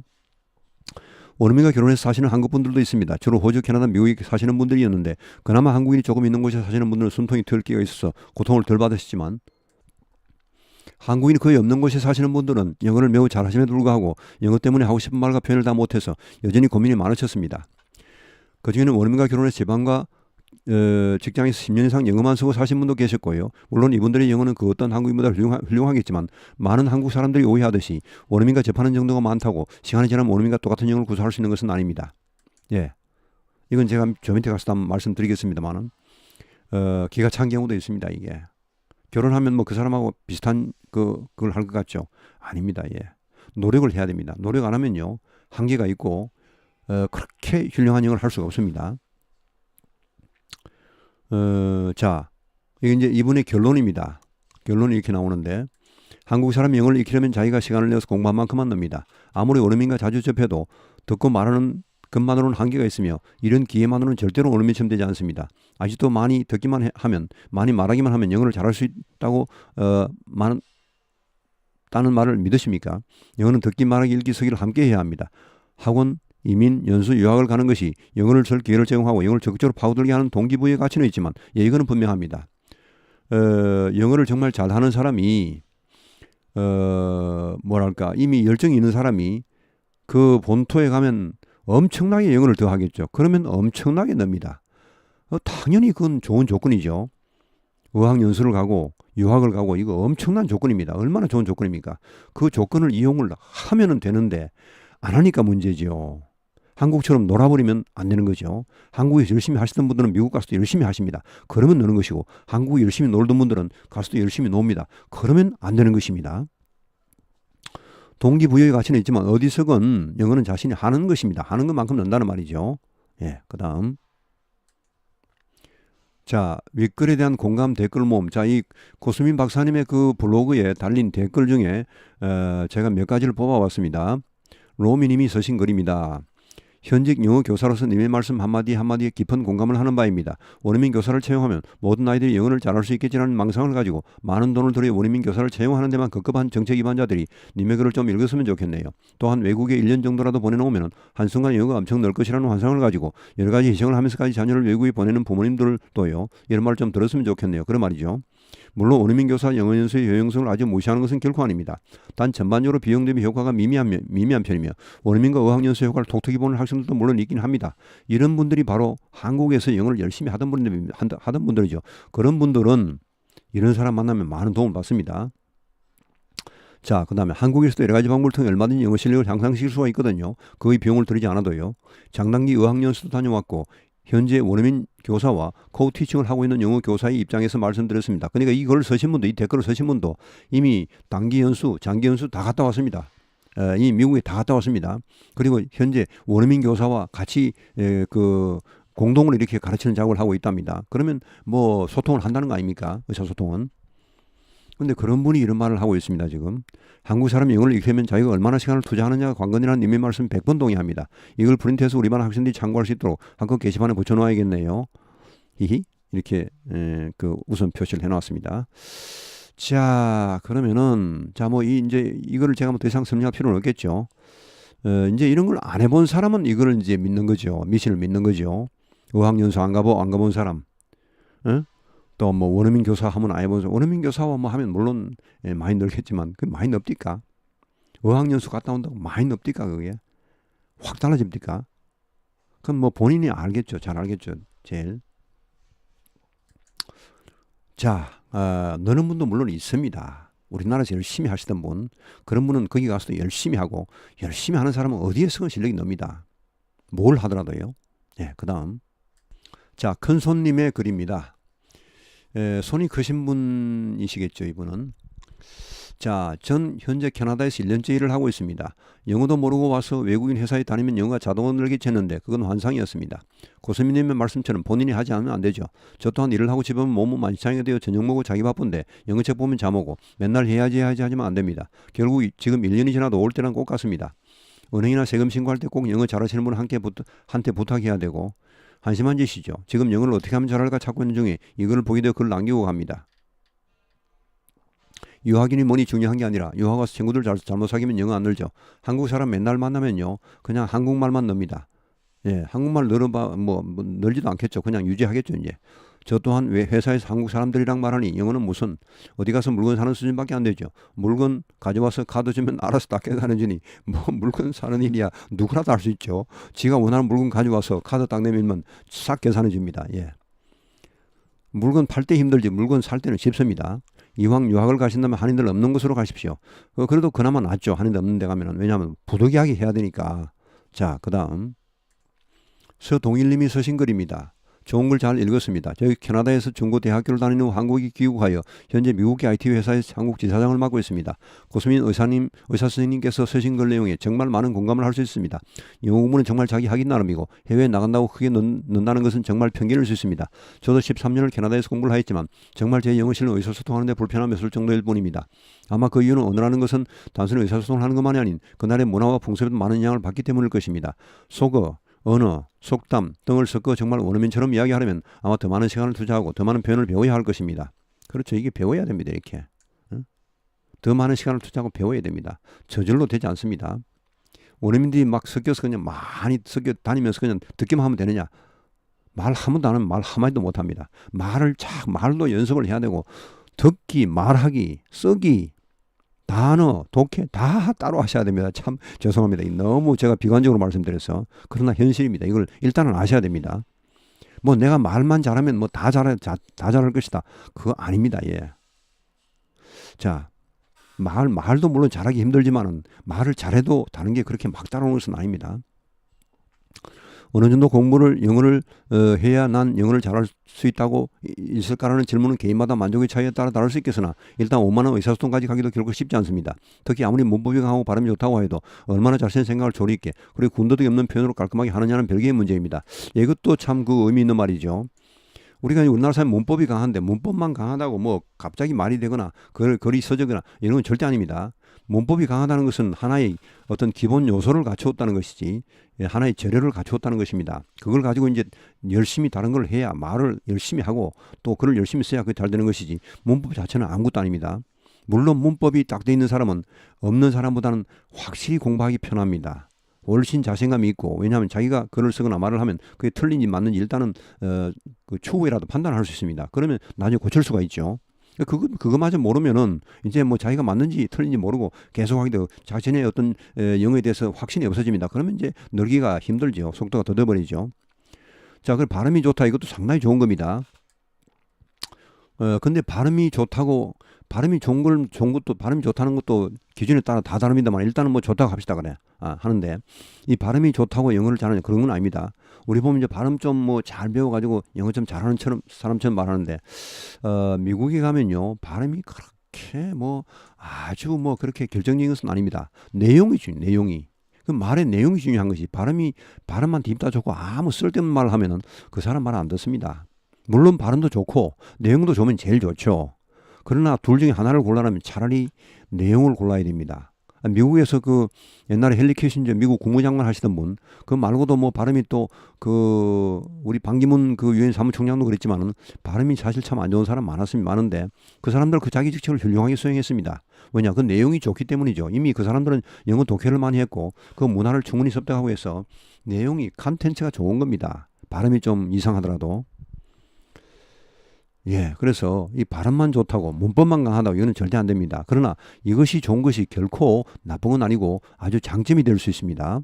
원어민과 결혼해서 사시는 한국 분들도 있습니다. 주로 호주, 캐나다, 미국에 사시는 분들이었는데 그나마 한국인이 조금 있는 곳에 사시는 분들은 숨통이 털 끼가 있어서 고통을 덜 받으시지만 한국인이 거의 없는 곳에 사시는 분들은 영어를 매우 잘하심에도 불구하고 영어 때문에 하고 싶은 말과 표현을 다 못해서 여전히 고민이 많으셨습니다. 그중에는 원어민과 결혼해서 지방과 직장에서 10년 이상 영어만 쓰고 사신 분도 계셨고요. 물론 이분들의 영어는 그 어떤 한국인보다 훌륭하겠지만 많은 한국 사람들이 오해하듯이 원어민과 접하는 정도가 많다고 시간이 지나면 원어민과 똑같은 영어를 구사할 수 있는 것은 아닙니다. 예, 이건 제가 저 밑에 가서 한번 말씀드리겠습니다만은 기가 찬 경우도 있습니다. 이게 결혼하면 뭐 그 사람하고 비슷한 그걸 할 것 같죠? 아닙니다. 예, 노력을 해야 됩니다. 노력 안 하면요 한계가 있고 그렇게 훌륭한 영어를 할 수가 없습니다. 자, 이게 이제 이분의 결론입니다. 결론이 이렇게 나오는데 한국 사람이 영어를 익히려면 자기가 시간을 내서 공부한 만큼만 늡니다. 아무리 원어민과 자주 접해도 듣고 말하는 것만으로는 한계가 있으며 이런 기회만으로는 절대로 원어민처럼 되지 않습니다. 아직도 많이 듣기만 하면 많이 말하기만 하면 영어를 잘할 수 있다고 따는 말을 믿으십니까? 영어는 듣기, 말하기, 읽기, 쓰기를 함께 해야 합니다. 학원, 이민, 연수, 유학을 가는 것이 영어를 쓸 기회를 제공하고 영어를 적극적으로 파고들게 하는 동기부여의 가치는 있지만 이거는 분명합니다. 영어를 정말 잘하는 사람이 뭐랄까 이미 열정이 있는 사람이 그 본토에 가면 엄청나게 영어를 더 하겠죠. 그러면 엄청나게 늡니다. 당연히 그건 좋은 조건이죠. 어학연수를 가고 유학을 가고 이거 엄청난 조건입니다. 얼마나 좋은 조건입니까? 그 조건을 이용을 하면은 되는데 안 하니까 문제죠. 한국처럼 놀아버리면 안 되는 거죠. 한국에서 열심히 하시던 분들은 미국 가서도 열심히 하십니다. 그러면 노는 것이고 한국에 열심히 놀던 분들은 가서도 열심히 놉니다. 그러면 안 되는 것입니다. 동기부여의 가치는 있지만 어디서건 영어는 자신이 하는 것입니다. 하는 것만큼 는다는 말이죠. 예, 그 다음. 자, 윗글에 대한 공감 댓글 모음. 자, 이 고수민 박사님의 그 블로그에 달린 댓글 중에 제가 몇 가지를 뽑아왔습니다. 로미님이 쓰신 글입니다. 현직 영어 교사로서 님의 말씀 한마디 한마디에 깊은 공감을 하는 바입니다. 원어민 교사를 채용하면 모든 아이들이 영어를 잘할 수 있겠지라는 망상을 가지고 많은 돈을 들여 원어민 교사를 채용하는 데만 급급한 정책 위반자들이 님의 글을 좀 읽었으면 좋겠네요. 또한 외국에 1년 정도라도 보내놓으면 한순간 영어가 엄청 늘 것이라는 환상을 가지고 여러 가지 희생을 하면서까지 자녀를 외국에 보내는 부모님들도요. 이런 말을 좀 들었으면 좋겠네요. 그런 말이죠. 물론 원어민 교사 영어 연수의 효용성을 아주 무시하는 것은 결코 아닙니다. 단 전반적으로 비용 대비 효과가 미미한 편이며 원어민과 어학 연수 효과를 독특히 보는 학생들도 물론 있긴 합니다. 이런 분들이 바로 한국에서 영어를 열심히 하던 분들이죠. 그런 분들은 이런 사람 만나면 많은 도움을 받습니다. 자, 그 다음에 한국에서도 여러 가지 방법을 통해 얼마든지 영어 실력을 향상시킬 수가 있거든요. 거의 비용을 들이지 않아도요. 장단기 어학연수도 다녀왔고 현재 원어민 교사와 코티칭을 하고 있는 영어 교사의 입장에서 말씀드렸습니다. 그러니까 이걸 쓰신 분도, 이 댓글을 쓰신 분도 이미 단기 연수, 장기 연수 다 갔다 왔습니다. 이 미국에 다 갔다 왔습니다. 그리고 현재 원어민 교사와 같이 공동으로 이렇게 가르치는 작업을 하고 있답니다. 그러면 뭐 소통을 한다는 거 아닙니까? 의사소통은. 근데 그런 분이 이런 말을 하고 있습니다. 지금 한국 사람이 영어를 익히려면 자기가 얼마나 시간을 투자하느냐가 관건이라는 님의 말씀 100번 동의합니다. 이걸 프린트해서 우리 반 학생들이 참고할 수 있도록 학교 게시판에 붙여놓아야겠네요. 히히 이렇게 우선 표시를 해놨습니다. 자, 그러면은 뭐 이제 이거를 제가 뭐 더 이상 설명할 필요는 없겠죠. 이제 이런 걸 안 해본 사람은 이거를 이제 믿는 거죠. 미신을 믿는 거죠. 어학연수 안 가본 사람. 또 뭐 원어민 교사 하면 안 해본 사람. 원어민 교사와 뭐 하면 물론 많이 늘겠지만 그 많이 늡디까? 어학연수 갔다 온다고 많이 늡디까? 그게 확 달라집니까? 그럼 뭐 본인이 알겠죠. 잘 알겠죠. 제일. 자, 너는 분도 물론 있습니다. 우리나라에서 열심히 하시던 분. 그런 분은 거기 가서도 열심히 하고 열심히 하는 사람은 어디에서건 실력이 늡니다. 뭘 하더라도요. 예, 그 다음. 자, 큰 손님의 글입니다. 손이 크신 분이시겠죠, 이분은. 자, 전 현재 캐나다에서 1년째 일을 하고 있습니다. 영어도 모르고 와서 외국인 회사에 다니면 영어가 자동으로 늘겠쳤는데 그건 환상이었습니다. 고수민님의 말씀처럼 본인이 하지 않으면 안 되죠. 저 또한 일을 하고 집에 오면 몸은 만시창이가 되어 저녁 먹고 자기 바쁜데 영어책 보면 잠오고 맨날 해야지 하지만 안 됩니다. 결국 지금 1년이 지나도 올 때랑 꼭 같습니다. 은행이나 세금 신고할 때 꼭 영어 잘하시는 분 한테 부탁해야 되고 한심한 짓이죠. 지금 영어를 어떻게 하면 잘할까 찾고 있는 중에 이걸 보게 되어 글을 남기고 갑니다. 유학인이 뭐니 중요한 게 아니라 유학 와서 친구들 잘못 사귀면 영어 안 늘죠. 한국 사람 맨날 만나면요. 그냥 한국말만 늡니다. 예, 한국말 늘어봐 뭐 늘지도 않겠죠. 그냥 유지하겠죠 이제. 저 또한 회사에서 한국 사람들이랑 말하니 영어는 무슨 어디 가서 물건 사는 수준밖에 안 되죠. 물건 가져와서 카드 주면 알아서 닦여 가는 주니 뭐 물건 사는 일이야 누구나 다 할 수 있죠. 지가 원하는 물건 가져와서 카드 딱 내밀면 싹 계산해 줍니다. 예. 물건 팔 때 힘들지 물건 살 때는 쉽습니다. 이왕 유학을 가신다면 한인들 없는 곳으로 가십시오. 그래도 그나마 낫죠. 한인들 없는 데 가면은. 왜냐하면 부득이하게 해야 되니까. 자, 그 다음 서동일님이 쓰신 글입니다. 좋은 글 잘 읽었습니다. 저희 캐나다에서 중고대학교를 다니는 후 한국에 귀국하여 현재 미국의 IT 회사에서 한국 지사장을 맡고 있습니다. 고수민 의사 선생님께서 쓰신 글 내용에 정말 많은 공감을 할 수 있습니다. 영어 공부는 정말 자기 하기 나름이고 해외에 나간다고 크게 는다는 것은 정말 편견일 수 있습니다. 저도 13년을 캐나다에서 공부를 하였지만 정말 제 영어 실력 의사소통하는 데 불편함이 없을 정도일 뿐입니다. 아마 그 이유는 언어라는 것은 단순히 의사소통을 하는 것만이 아닌 그날의 문화와 풍습에도 많은 영향을 받기 때문일 것입니다. 속어, 언어, 속담 등을 섞어 정말 원어민처럼 이야기하려면 아마 더 많은 시간을 투자하고 더 많은 표현을 배워야 할 것입니다. 그렇죠. 이게 배워야 됩니다. 이렇게. 더 많은 시간을 투자하고 배워야 됩니다. 저절로 되지 않습니다. 원어민들이 막 섞여서 그냥 많이 섞여 다니면서 그냥 듣기만 하면 되느냐. 말 한 번도 안 하면 말 한마디도 못합니다. 말도 연습을 해야 되고 듣기, 말하기, 쓰기 단어, 독해 다 따로 하셔야 됩니다. 참 죄송합니다. 너무 제가 비관적으로 말씀드려서. 그러나 현실입니다. 이걸 일단은 아셔야 됩니다. 뭐 내가 말만 잘하면 뭐 다 잘할 것이다. 그거 아닙니다. 예. 자, 말도 물론 잘하기 힘들지만은 말을 잘해도 다른 게 그렇게 막 따라오는 것은 아닙니다. 어느 정도 공부를 영어를 해야 난 영어를 잘할 수 있다고 있을까라는 질문은 개인마다 만족의 차이에 따라 다를 수 있겠으나 일단 5만 원 의사소통까지 가기도 결코 쉽지 않습니다. 특히 아무리 문법이 강하고 발음이 좋다고 해도 얼마나 자신의 생각을 조리 있게 그리고 군더더기 없는 표현으로 깔끔하게 하느냐는 별개의 문제입니다. 이것도 참 그 의미 있는 말이죠. 우리가 우리나라 사람 문법이 강한데 문법만 강하다고 뭐 갑자기 말이 되거나 글이 써지거나 이런 건 절대 아닙니다. 문법이 강하다는 것은 하나의 어떤 기본 요소를 갖추었다는 것이지 하나의 재료를 갖추었다는 것입니다. 그걸 가지고 이제 열심히 다른 걸 해야 말을 열심히 하고 또 글을 열심히 써야 그게 잘 되는 것이지 문법 자체는 아무것도 아닙니다. 물론 문법이 딱 돼 있는 사람은 없는 사람보다는 확실히 공부하기 편합니다. 훨씬 자신감이 있고 왜냐하면 자기가 글을 쓰거나 말을 하면 그게 틀린지 맞는지 일단은 그 추후에라도 판단할 수 있습니다. 그러면 나중에 고칠 수가 있죠. 그거마저 모르면은 이제 뭐 자기가 맞는지 틀린지 모르고 계속하게 되고 자신의 어떤 영어에 대해서 확신이 없어집니다. 그러면 이제 늘기가 힘들죠. 속도가 더뎌버리죠. 자, 그 발음이 좋다 이것도 상당히 좋은 겁니다. 근데 발음이 좋다고 발음이 좋은 것도 발음이 좋다는 것도 기준에 따라 다 다릅니다만 일단은 뭐 좋다고 합시다 그래 하는데 이 발음이 좋다고 영어를 잘하는 그런 건 아닙니다. 우리 보면 이제 발음 좀 뭐 잘 배워가지고 영어 좀 잘하는 사람처럼 말하는데 미국에 가면요 발음이 그렇게 뭐 아주 뭐 그렇게 결정적인 것은 아닙니다. 내용이 중요 내용이 그 말의 내용이 중요한 것이 발음만 딥다 좋고 아무 쓸데없는 말을 하면은 그 사람 말 안 듣습니다. 물론 발음도 좋고 내용도 좋으면 제일 좋죠. 그러나 둘 중에 하나를 골라라면 차라리 내용을 골라야 됩니다. 미국에서 그 옛날에 헨리 키신저 미국 국무장관 하시던 분, 그 말고도 뭐 발음이 또 그 우리 반기문 그 유엔 사무총장도 그랬지만은 발음이 사실 참 안 좋은 사람 많은데 그 사람들 그 자기 직책을 훌륭하게 수행했습니다. 왜냐? 그 내용이 좋기 때문이죠. 이미 그 사람들은 영어 독해를 많이 했고 그 문화를 충분히 습득하고 해서 내용이 컨텐츠가 좋은 겁니다. 발음이 좀 이상하더라도. 예, 그래서 이 발음만 좋다고 문법만 강하다고 이거는 절대 안 됩니다. 그러나 이것이 좋은 것이 결코 나쁜 건 아니고 아주 장점이 될 수 있습니다.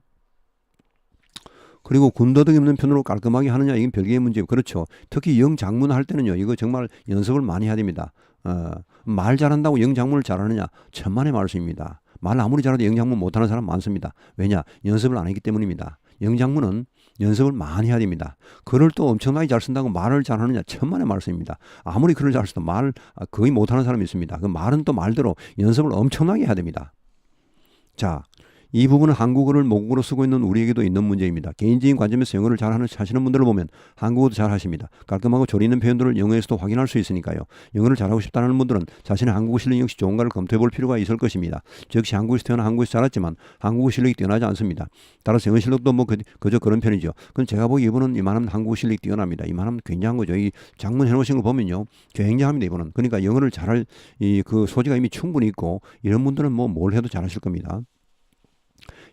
그리고 군더더기 없는 편으로 깔끔하게 하느냐 이건 별개의 문제고 그렇죠. 특히 영장문 할 때는요 이거 정말 연습을 많이 해야 됩니다. 말 잘한다고 영장문을 잘하느냐 천만의 말씀입니다. 말 아무리 잘해도 영장문 못하는 사람 많습니다. 왜냐? 연습을 안 했기 때문입니다. 영장문은 연습을 많이 해야 됩니다. 글을 또 엄청나게 잘 쓴다고 말을 잘하느냐 천만의 말씀입니다. 아무리 글을 잘 써도 말 거의 못하는 사람이 있습니다. 그 말은 또 말대로 연습을 엄청나게 해야 됩니다. 자, 이 부분은 한국어를 모국어로 쓰고 있는 우리에게도 있는 문제입니다. 개인적인 관점에서 영어를 하시는 분들을 보면 한국어도 잘 하십니다. 깔끔하고 조리 있는 표현들을 영어에서도 확인할 수 있으니까요. 영어를 잘하고 싶다는 분들은 자신의 한국어 실력 역시 좋은가를 검토해 볼 필요가 있을 것입니다. 저 역시 한국에서 태어나 한국에서 자랐지만 한국어 실력이 뛰어나지 않습니다. 따라서 영어 실력도 뭐 그저 그런 편이죠. 그건 제가 보기 이분은 이만하면 한국어 실력이 뛰어납니다. 이만하면 굉장한 거죠. 이 장문 해놓으신 거 보면요. 굉장합니다. 이분은. 그러니까 영어를 잘할 그 소지가 이미 충분히 있고 이런 분들은 뭐 뭘 해도 잘하실 겁니다.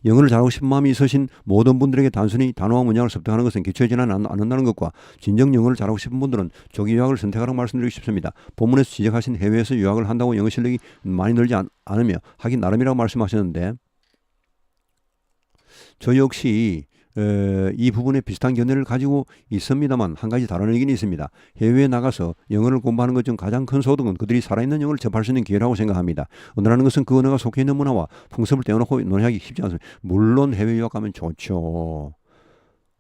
영어를 잘하고 싶은 마음이 있으신 모든 분들에게 단순히 단어와 문장을 습득하는 것은 기초하지 않는다는 것과 진정 영어를 잘하고 싶은 분들은 조기 유학을 선택하라고 말씀드리고 싶습니다. 본문에서 지적하신 해외에서 유학을 한다고 영어 실력이 많이 늘지 않으며 하긴 나름이라고 말씀하셨는데 저 역시 이 부분에 비슷한 견해를 가지고 있습니다만 한 가지 다른 의견이 있습니다. 해외에 나가서 영어를 공부하는 것 중 가장 큰 소득은 그들이 살아있는 영어를 접할 수 있는 기회라고 생각합니다. 언어라는 것은 그 언어가 속해 있는 문화와 풍습을 떼어놓고 논의하기 쉽지 않습니다. 물론 해외 유학 가면 좋죠.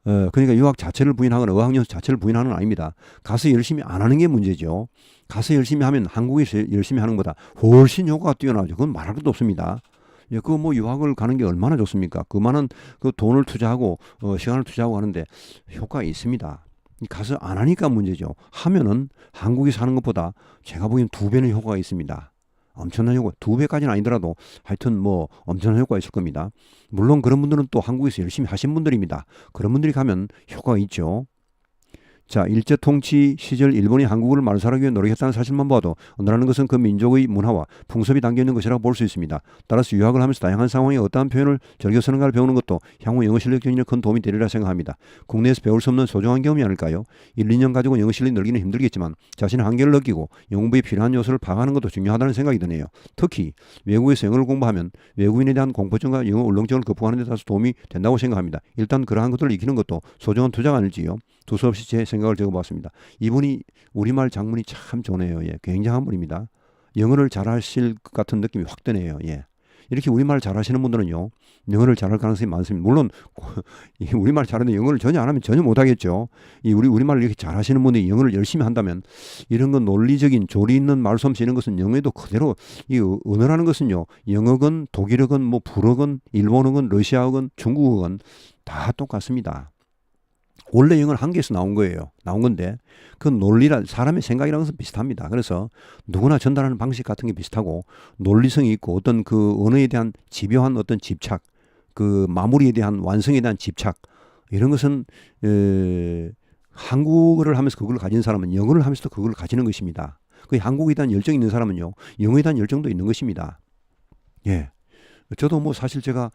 그러니까 유학 자체를 부인하거나 어학연수 자체를 부인하는 건 아닙니다. 가서 열심히 안 하는 게 문제죠. 가서 열심히 하면 한국에서 열심히 하는 것보다 훨씬 효과가 뛰어나죠. 그건 말할 것도 없습니다. 예, 그 뭐 유학을 가는 게 얼마나 좋습니까? 그만한 그 돈을 투자하고 시간을 투자하고 하는데 효과가 있습니다. 가서 안 하니까 문제죠. 하면은 한국에 사는 것보다 제가 보기엔 2배는 효과가 있습니다. 엄청난 효과, 2배까지는 아니더라도 하여튼 뭐 엄청난 효과가 있을 겁니다. 물론 그런 분들은 또 한국에서 열심히 하신 분들입니다. 그런 분들이 가면 효과가 있죠. 자, 일제 통치 시절 일본이 한국어를 말살하기 위해 노력했다는 사실만 봐도 언어라는 것은 그 민족의 문화와 풍습이 담겨 있는 것이라고 볼 수 있습니다. 따라서 유학을 하면서 다양한 상황에 어떠한 표현을 즐겨 쓰는가를 배우는 것도 향후 영어 실력 증진에 큰 도움이 되리라 생각합니다. 국내에서 배울 수 없는 소중한 경험이 아닐까요? 1, 2년 가지고 영어 실력이 늘기는 힘들겠지만 자신의 한계를 느끼고 영어 공부에 필요한 요소를 파악하는 것도 중요하다는 생각이 드네요. 특히 외국에서 영어를 공부하면 외국인에 대한 공포증과 영어 울렁증을 극복하는 데 다소 도움이 된다고 생각합니다. 일단 그러한 것들을 익히는 것도 소중한 투자가 아닐지요. 두서없이 제 생각을 적어봤습니다. 이분이 우리말 장문이 참 좋네요. 예, 굉장한 분입니다. 영어를 잘하실 것 같은 느낌이 확 드네요. 예. 이렇게 우리말 잘하시는 분들은요, 영어를 잘할 가능성이 많습니다. 물론 우리말 잘하는데 영어를 전혀 안 하면 전혀 못하겠죠. 우리말을 이렇게 잘하시는 분들이 영어를 열심히 한다면 이런 건 논리적인 조리 있는 말솜씨 이런 것은 영어에도 그대로 이 언어라는 것은요, 영어건 독일어건 뭐 불어건 일본어건 러시아어건 중국어건 다 똑같습니다. 원래 영어는 한계에서 나온 거예요. 나온 건데 그 논리라 사람의 생각이라는 것은 비슷합니다. 그래서 누구나 전달하는 방식 같은 게 비슷하고 논리성이 있고 어떤 그 언어에 대한 집요한 어떤 집착, 그 마무리에 대한 완성에 대한 집착 이런 것은 한국어를 하면서 그걸 가진 사람은 영어를 하면서도 그걸 가지는 것입니다. 그 한국에 대한 열정이 있는 사람은요, 영어에 대한 열정도 있는 것입니다. 예. 저도 뭐 사실 제가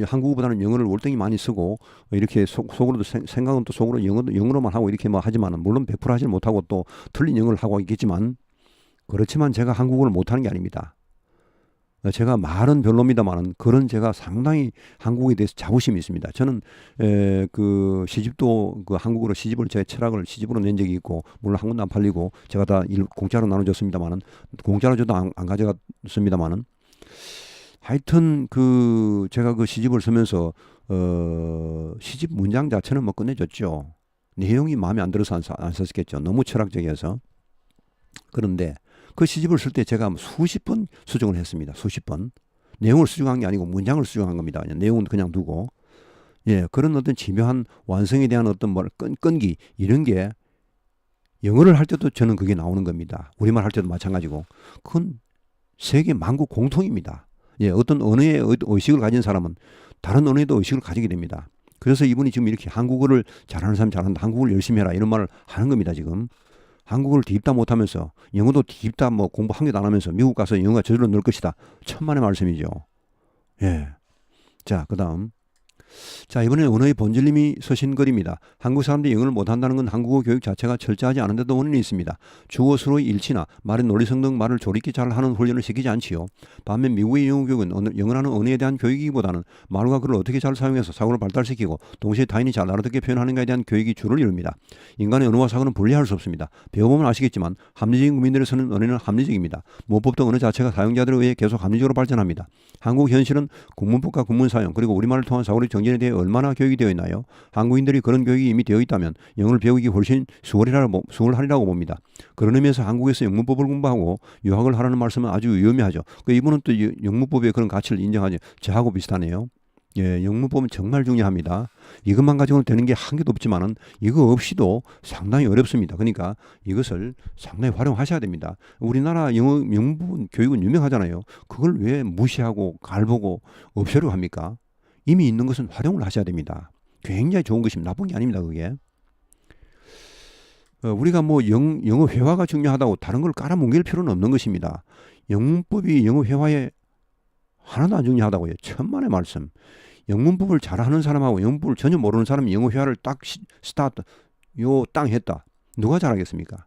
한국어보다는 영어를 월등히 많이 쓰고 이렇게 속으로도 생각은 또 속으로 영어로만 하고 이렇게 뭐 하지만은 물론 100% 하지 못하고 또 틀린 영어를 하고 있겠지만 그렇지만 제가 한국어를 못하는 게 아닙니다. 제가 말은 별로입니다만은 그런 제가 상당히 한국에 대해서 자부심이 있습니다. 저는 그 시집도 그 한국어로 제 철학을 시집으로 낸 적이 있고 물론 한 권도 안 팔리고 제가 다 공짜로 나눠줬습니다만은 공짜로 줘도 안 가져갔습니다만은 하여튼 그 제가 그 시집을 쓰면서 시집 문장 자체는 뭐 끝내줬죠. 내용이 마음에 안 들어서 안 썼겠죠. 너무 철학적이어서. 그런데 그 시집을 쓸 때 제가 수십 번 수정을 했습니다. 수십 번. 내용을 수정한 게 아니고 문장을 수정한 겁니다. 내용은 그냥 두고. 예, 그런 어떤 집요한 완성에 대한 어떤 끈기 이런 게 영어를 할 때도 저는 그게 나오는 겁니다. 우리말 할 때도 마찬가지고. 그건 세계 만국 공통입니다. 예, 어떤 언어의 의식을 가진 사람은 다른 언어에도 의식을 가지게 됩니다. 그래서 이분이 지금 이렇게 한국어를 잘하는 사람 잘한다. 한국어를 열심히 해라. 이런 말을 하는 겁니다, 지금. 한국어를 뒤집다 못하면서 영어도 뒤집다 뭐 공부 한 개도 안 하면서 미국 가서 영어가 저절로 늘 것이다. 천만의 말씀이죠. 예. 자, 그 다음. 자, 이번에는 언어의 본질님이 쓰신 글입니다. 한국 사람들이 영어를 못한다는 건 한국어 교육 자체가 철저하지 않은데도 원인이 있습니다. 주어 수로의 일치나 말의 논리성 등 말을 조리있게 잘하는 훈련을 시키지 않지요. 반면 미국의 영어 교육은 영어라는 언어에 대한 교육이기보다는 말과 글을 어떻게 잘 사용해서 사고를 발달시키고 동시에 타인이 잘 알아듣게 표현하는가에 대한 교육이 주를 이룹니다. 인간의 언어와 사고는 분리할 수 없습니다. 배워보면 아시겠지만 합리적인 국민들의 쓰는 언어는 합리적입니다. 문법도 언어 자체가 사용자들에 의해 계속 합리적으로 발전합니다. 한국 현실은 국문법과 국문사용 그리고 우리말을 통한 사고의 정진에 대해 얼마나 교육이 되어 있나요? 한국인들이 그런 교육이 이미 되어 있다면 영어를 배우기 훨씬 수월하리라고 봅니다. 그런 의미에서 한국에서 영문법을 공부하고 유학을 하라는 말씀은 아주 위험하죠. 이분은 또 영문법의 그런 가치를 인정하죠. 저하고 비슷하네요. 예, 영문법은 정말 중요합니다. 이것만 가지고는 되는 게 한 개도 없지만은 이거 없이도 상당히 어렵습니다. 그러니까 이것을 상당히 활용하셔야 됩니다. 우리나라 영문법 교육은 유명하잖아요. 그걸 왜 무시하고 갈보고 없애려고 합니까? 이미 있는 것은 활용을 하셔야 됩니다. 굉장히 좋은 것입니다. 나쁜 게 아닙니다. 그게. 우리가 뭐 영어 회화가 중요하다고 다른 걸 깔아뭉갤 필요는 없는 것입니다. 영문법이 영어 회화에 하나도 안 중요하다고요. 천만의 말씀. 영문법을 잘하는 사람하고 영문법을 전혀 모르는 사람이 영어 회화를 딱 스타트 땅 했다. 누가 잘하겠습니까?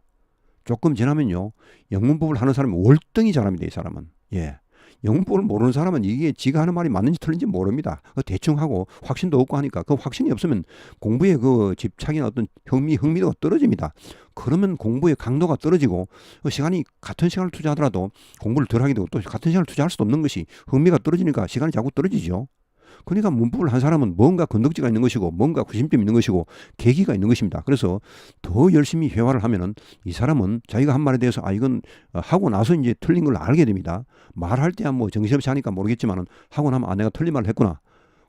조금 지나면요. 영문법을 하는 사람이 월등히 잘합니다. 이 사람은. 예. 영문법을 모르는 사람은 이게 지가 하는 말이 맞는지 틀린지 모릅니다. 대충 하고 확신도 없고 하니까 그 확신이 없으면 공부에 그 집착이나 어떤 흥미도가 떨어집니다. 그러면 공부의 강도가 떨어지고 시간이 같은 시간을 투자하더라도 공부를 덜 하게 되고 또 같은 시간을 투자할 수도 없는 것이 흥미가 떨어지니까 시간이 자꾸 떨어지죠. 그러니까 문법을 한 사람은 뭔가 건덕지가 있는 것이고 뭔가 구심점이 있는 것이고 계기가 있는 것입니다. 그래서 더 열심히 회화를 하면은 이 사람은 자기가 한 말에 대해서 이건 하고 나서 이제 틀린 걸 알게 됩니다. 말할 때야 뭐 정신없이 하니까 모르겠지만은 하고 나면 내가 틀린 말을 했구나.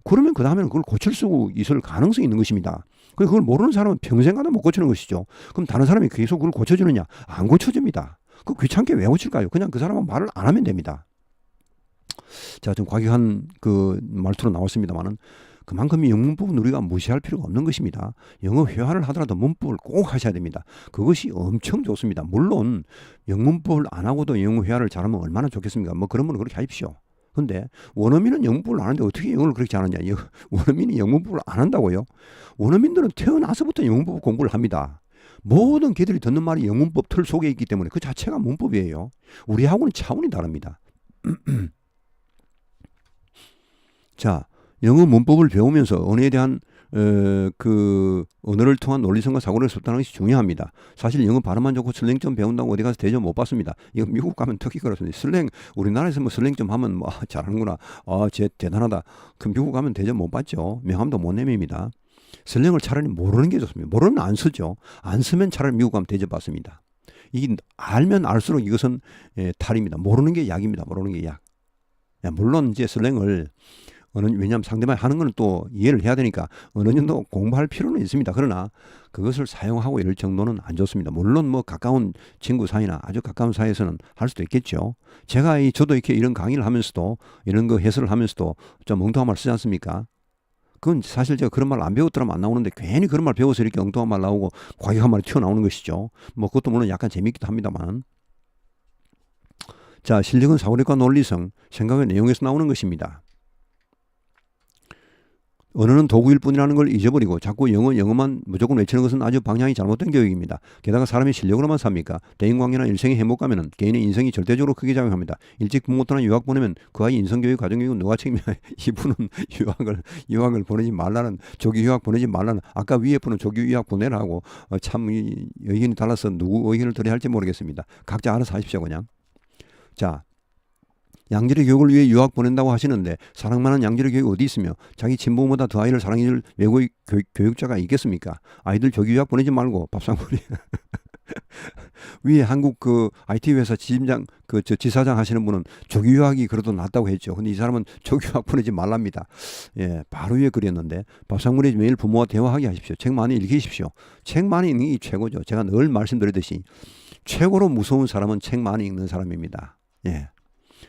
그러면 그 다음에는 그걸 고칠 수 있을 가능성이 있는 것입니다. 그걸 모르는 사람은 평생 가도 못 고치는 것이죠. 그럼 다른 사람이 계속 그걸 고쳐주느냐? 안 고쳐줍니다. 그 귀찮게 왜 고칠까요? 그냥 그 사람은 말을 안 하면 됩니다. 자, 좀 과격한 그 말투로 나왔습니다만은 그만큼 영문법은 우리가 무시할 필요가 없는 것입니다. 영어 회화를 하더라도 문법을 꼭 하셔야 됩니다. 그것이 엄청 좋습니다. 물론 영문법을 안 하고도 영어 회화를 잘하면 얼마나 좋겠습니까? 뭐 그런 분은 그렇게 하십시오. 근데 원어민은 영문법을 안 하는데 어떻게 영어를 그렇게 잘하냐? 원어민이 영문법을 안 한다고요? 원어민들은 태어나서부터 영문법 공부를 합니다. 모든 개들이 듣는 말이 영문법 틀 속에 있기 때문에 그 자체가 문법이에요. 우리하고는 차원이 다릅니다. 자, 영어 문법을 배우면서 언어에 대한 그 언어를 통한 논리성과 사고를 습득하는 것이 중요합니다. 사실 영어 발음만 좋고 슬랭 좀 배운다고 어디 가서 대접 못 받습니다. 이거 미국 가면 특히 그렇습니다. 슬랭 우리나라에서 뭐 슬랭 좀 하면 뭐 잘하는구나. 쟤 대단하다. 그럼 미국 가면 대접 못 받죠. 명함도 못 내밉니다. 슬랭을 차라리 모르는 게 좋습니다. 모르면 안 쓰죠. 안 쓰면 차라리 미국 가면 대접 받습니다. 이게 알면 알수록 이것은 탈입니다. 모르는 게 약입니다. 모르는 게 약. 물론 이제 슬랭을 왜냐하면 상대방이 하는 거는 또 이해를 해야 되니까 어느 정도 공부할 필요는 있습니다. 그러나 그것을 사용하고 이럴 정도는 안 좋습니다. 물론 뭐 가까운 친구 사이나 아주 가까운 사이에서는 할 수도 있겠죠. 저도 이렇게 이런 강의를 하면서도 이런 거 해설을 하면서도 좀 엉뚱한 말 쓰지 않습니까? 그건 사실 제가 그런 말 안 배웠더라면 안 나오는데 괜히 그런 말 배워서 이렇게 엉뚱한 말 나오고 과격한 말이 튀어나오는 것이죠. 뭐 그것도 물론 약간 재미있기도 합니다만. 자, 실력은 사고력과 논리성, 생각의 내용에서 나오는 것입니다. 언어는 도구일 뿐이라는 걸 잊어버리고 자꾸 영어만 무조건 외치는 것은 아주 방향이 잘못된 교육입니다. 게다가 사람이 실력으로만 삽니까? 대인관계나 일생의 행복감에는 개인의 인생이 절대적으로 크게 작용합니다. 일찍 부모 또는 유학 보내면 그 아이 인성교육, 가정교육은 누가 책임이야? 이분은 유학을 보내지 말라는, 조기 유학 보내지 말라는, 아까 위에 분은 조기 유학 보내라고 참 의견이 달라서 누구 의견을 들어야 할지 모르겠습니다. 각자 알아서 하십시오 그냥. 자, 양질의 교육을 위해 유학 보낸다고 하시는데 사랑만한 양질의 교육이 어디 있으며 자기 친부모보다 더 아이를 사랑해줄 외국의 교육자가 있겠습니까? 아이들 조기 유학 보내지 말고 밥상머리 위에 한국 그 IT 회사 지사장 하시는 분은 조기 유학이 그래도 낫다고 했죠. 근데 이 사람은 조기 유학 보내지 말랍니다. 예, 바로 위에 그렸는데 밥상머리 매일 부모와 대화하게 하십시오. 책 많이 읽으십시오. 책 많이 읽는 게 최고죠. 제가 늘 말씀드렸듯이 최고로 무서운 사람은 책 많이 읽는 사람입니다. 예.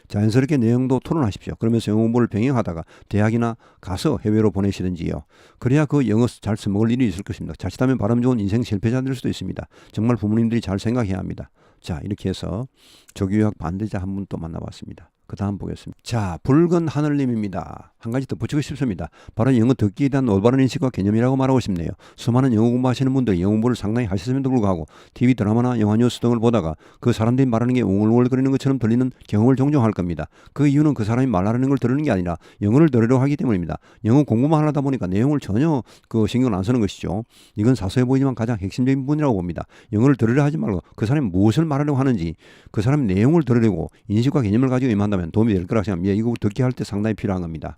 자연스럽게 내용도 토론하십시오. 그러면서 영어 공부를 병행하다가 대학이나 가서 해외로 보내시든지요. 그래야 그 영어 잘 써먹을 일이 있을 것입니다. 자칫하면 발음 좋은 인생 실패자 될 수도 있습니다. 정말 부모님들이 잘 생각해야 합니다. 자, 이렇게 해서 조기유학 반대자 한 분 또 만나봤습니다. 그 다음 보겠습니다. 자, 붉은 하늘님입니다. 한 가지 더 붙이고 싶습니다. 바로 영어 듣기에 대한 올바른 인식과 개념이라고 말하고 싶네요. 수많은 영어 공부하시는 분들이 영어 공부를 상당히 하셨음에도 불구하고 TV 드라마나 영화 뉴스 등을 보다가 그 사람들이 말하는 게 웅얼웅얼거리는 것처럼 들리는 경험을 종종 할 겁니다. 그 이유는 그 사람이 말하는 걸 들으는 게 아니라 영어를 들으려 하기 때문입니다. 영어 공부만 하다 보니까 내용을 전혀 신경을 안 쓰는 것이죠. 이건 사소해 보이지만 가장 핵심적인 부분이라고 봅니다. 영어를 들으려 하지 말고 그 사람이 무엇을 말하려고 하는지 그 사람의 내용을 들으려고 인식과 개념을 가지고 임한다면 도움이 될 거라고 생각합니다. 이거 듣기 할 때 상당히 필요한 겁니다.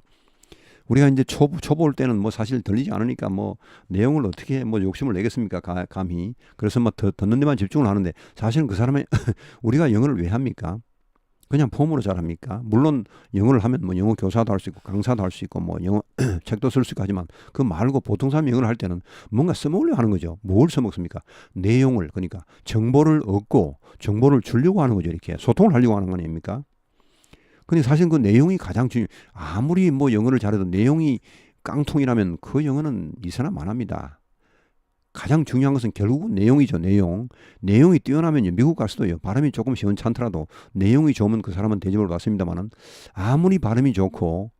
우리가 이제 초보 올 때는 뭐 사실 들리지 않으니까 뭐 내용을 어떻게 뭐 욕심을 내겠습니까? 감히. 그래서 막 듣는 데만 집중을 하는데 사실은 그 사람의 우리가 영어를 왜 합니까? 그냥 폼으로 잘합니까? 물론 영어를 하면 뭐 영어 교사도 할 수 있고 강사도 할 수 있고 뭐 영어 책도 쓸 수 있고 하지만 그 말고 보통 사람 영어를 할 때는 뭔가 써먹으려고 하는 거죠. 뭘 써먹습니까? 내용을, 그러니까 정보를 얻고 정보를 주려고 하는 거죠. 이렇게 소통을 하려고 하는 거 아닙니까? 근데 사실 그 내용이 가장 아무리 뭐 영어를 잘해도 내용이 깡통이라면 그 영어는 이사람 안 합니다. 가장 중요한 것은 결국은 내용이죠. 내용이 뛰어나면요. 미국 가서도요. 발음이 조금 시원찮더라도 내용이 좋으면 그 사람은 대접을 받습니다만은 아무리 발음이 좋고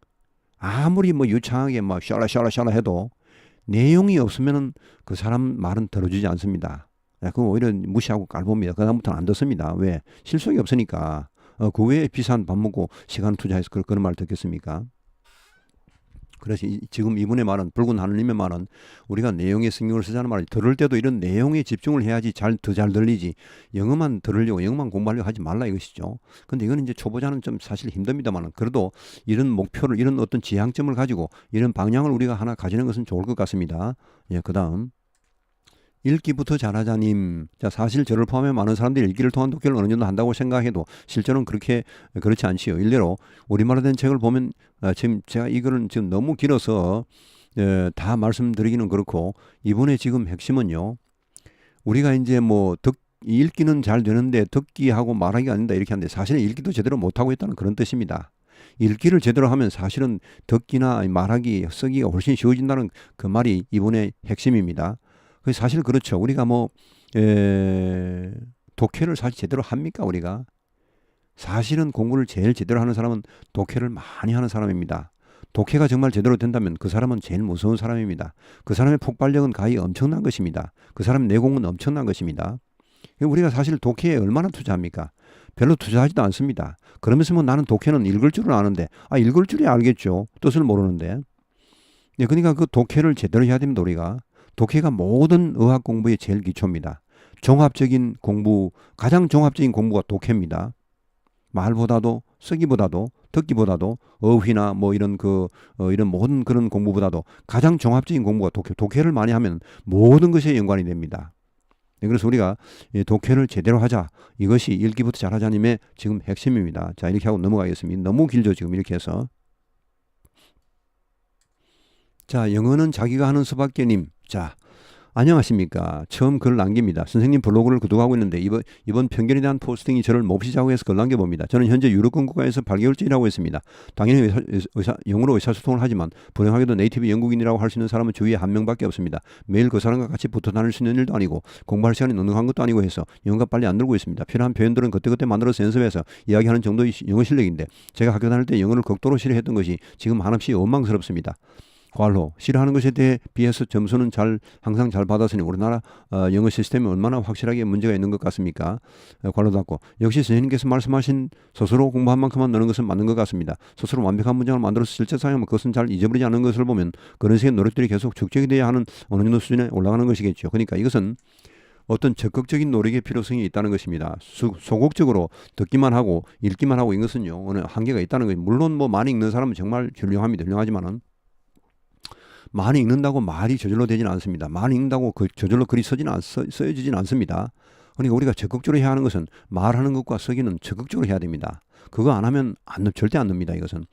아무리 뭐 유창하게 막 샬라 해도 내용이 없으면은 그 사람 말은 들어주지 않습니다. 그럼 오히려 무시하고 깔봅니다. 그다음부터는 안 듣습니다. 왜? 실속이 없으니까. 그 외에 비싼 밥 먹고 시간 투자해서 그런 말 듣겠습니까? 그래서 지금 이분의 말은, 붉은 하느님의 말은 우리가 내용에 신경을 쓰자는 말이, 들을 때도 이런 내용에 집중을 해야지 더 잘 들리지 영어만 들으려고 영어만 공부하려고 하지 말라 이것이죠. 근데 이거는 이제 초보자는 좀 사실 힘듭니다만 그래도 이런 목표를, 이런 어떤 지향점을 가지고 이런 방향을 우리가 하나 가지는 것은 좋을 것 같습니다. 예, 그 다음 읽기부터 잘하자님. 자, 사실 저를 포함해 많은 사람들이 읽기를 통한 독해를 어느 정도 한다고 생각해도 실제로는 그렇지 않지요. 일례로 우리말로 된 책을 보면 지금 제가 이거는 지금 너무 길어서 다 말씀드리기는 그렇고, 이번에 지금 핵심은요. 우리가 이제 뭐 읽기는 잘 되는데 듣기하고 말하기가 아닌다 이렇게 하는데 사실은 읽기도 제대로 못하고 있다는 그런 뜻입니다. 읽기를 제대로 하면 사실은 듣기나 말하기, 쓰기가 훨씬 쉬워진다는 그 말이 이번의 핵심입니다. 사실 그렇죠. 우리가 뭐 독해를 사실 제대로 합니까? 우리가 사실은 공부를 제일 제대로 하는 사람은 독해를 많이 하는 사람입니다. 독해가 정말 제대로 된다면 그 사람은 제일 무서운 사람입니다. 그 사람의 폭발력은 가히 엄청난 것입니다. 그 사람의 내공은 엄청난 것입니다. 우리가 사실 독해에 얼마나 투자합니까? 별로 투자하지도 않습니다. 그러면서 뭐 나는 독해는 읽을 줄은 아는데, 읽을 줄이 알겠죠. 뜻을 모르는데. 그러니까 그 독해를 제대로 해야 됩니다. 우리가 독해가 모든 의학 공부의 제일 기초입니다. 종합적인 공부, 가장 종합적인 공부가 독해입니다. 말보다도, 쓰기보다도, 듣기보다도, 어휘나 뭐 이런 이런 모든 그런 공부보다도 가장 종합적인 공부가 독해를 많이 하면 모든 것에 연관이 됩니다. 그래서 우리가 독해를 제대로 하자. 이것이 읽기부터 잘하자님의 지금 핵심입니다. 자, 이렇게 하고 넘어가겠습니다. 너무 길죠, 지금 이렇게 해서. 자, 영어는 자기가 하는 수밖에님. 자, 안녕하십니까. 처음 글 남깁니다. 선생님 블로그를 구독하고 있는데 이번 편견에 대한 포스팅이 저를 몹시자고 해서 글 남겨봅니다. 저는 현재 유럽권 국가에서 8개월째 일하고 있습니다. 당연히 영어로 의사소통을 하지만 불행하게도 네이티브 영국인이라고 할 수 있는 사람은 주위에 한 명밖에 없습니다. 매일 그 사람과 같이 붙어 다닐 수 있는 일도 아니고 공부할 시간이 넉넉한 것도 아니고 해서 영어가 빨리 안 늘고 있습니다. 필요한 표현들은 그때그때 만들어서 연습해서 이야기하는 정도의 영어 실력인데 제가 학교 다닐 때 영어를 극도로 싫어했던 것이 지금 한없이 원망스럽습니다. 괄호 싫어하는 것에 대해 비해서 점수는 항상 잘 받았으니 우리나라 영어 시스템이 얼마나 확실하게 문제가 있는 것 같습니까? 괄호 닫고 역시 선생님께서 말씀하신 스스로 공부한 만큼만 느는 것은 맞는 것 같습니다. 스스로 완벽한 문장을 만들어서 실제 사용하면 그것은 잘 잊어버리지 않는 것을 보면 그런 식의 노력들이 계속 축적이 돼야 하는 어느 정도 수준에 올라가는 것이겠죠. 그러니까 이것은 어떤 적극적인 노력의 필요성이 있다는 것입니다. 소극적으로 듣기만 하고 읽기만 하고 이것은요 어느 한계가 있다는 거예요. 물론 뭐 많이 읽는 사람은 정말 훌륭합니다. 훌륭하지만은 많이 읽는다고 말이 저절로 되지는 않습니다. 많이 읽는다고 저절로 글이 써지지는 않습니다. 그러니까 우리가 적극적으로 해야 하는 것은 말하는 것과 쓰기는 적극적으로 해야 됩니다. 그거 안 하면 절대 안 늡니다. 이것은.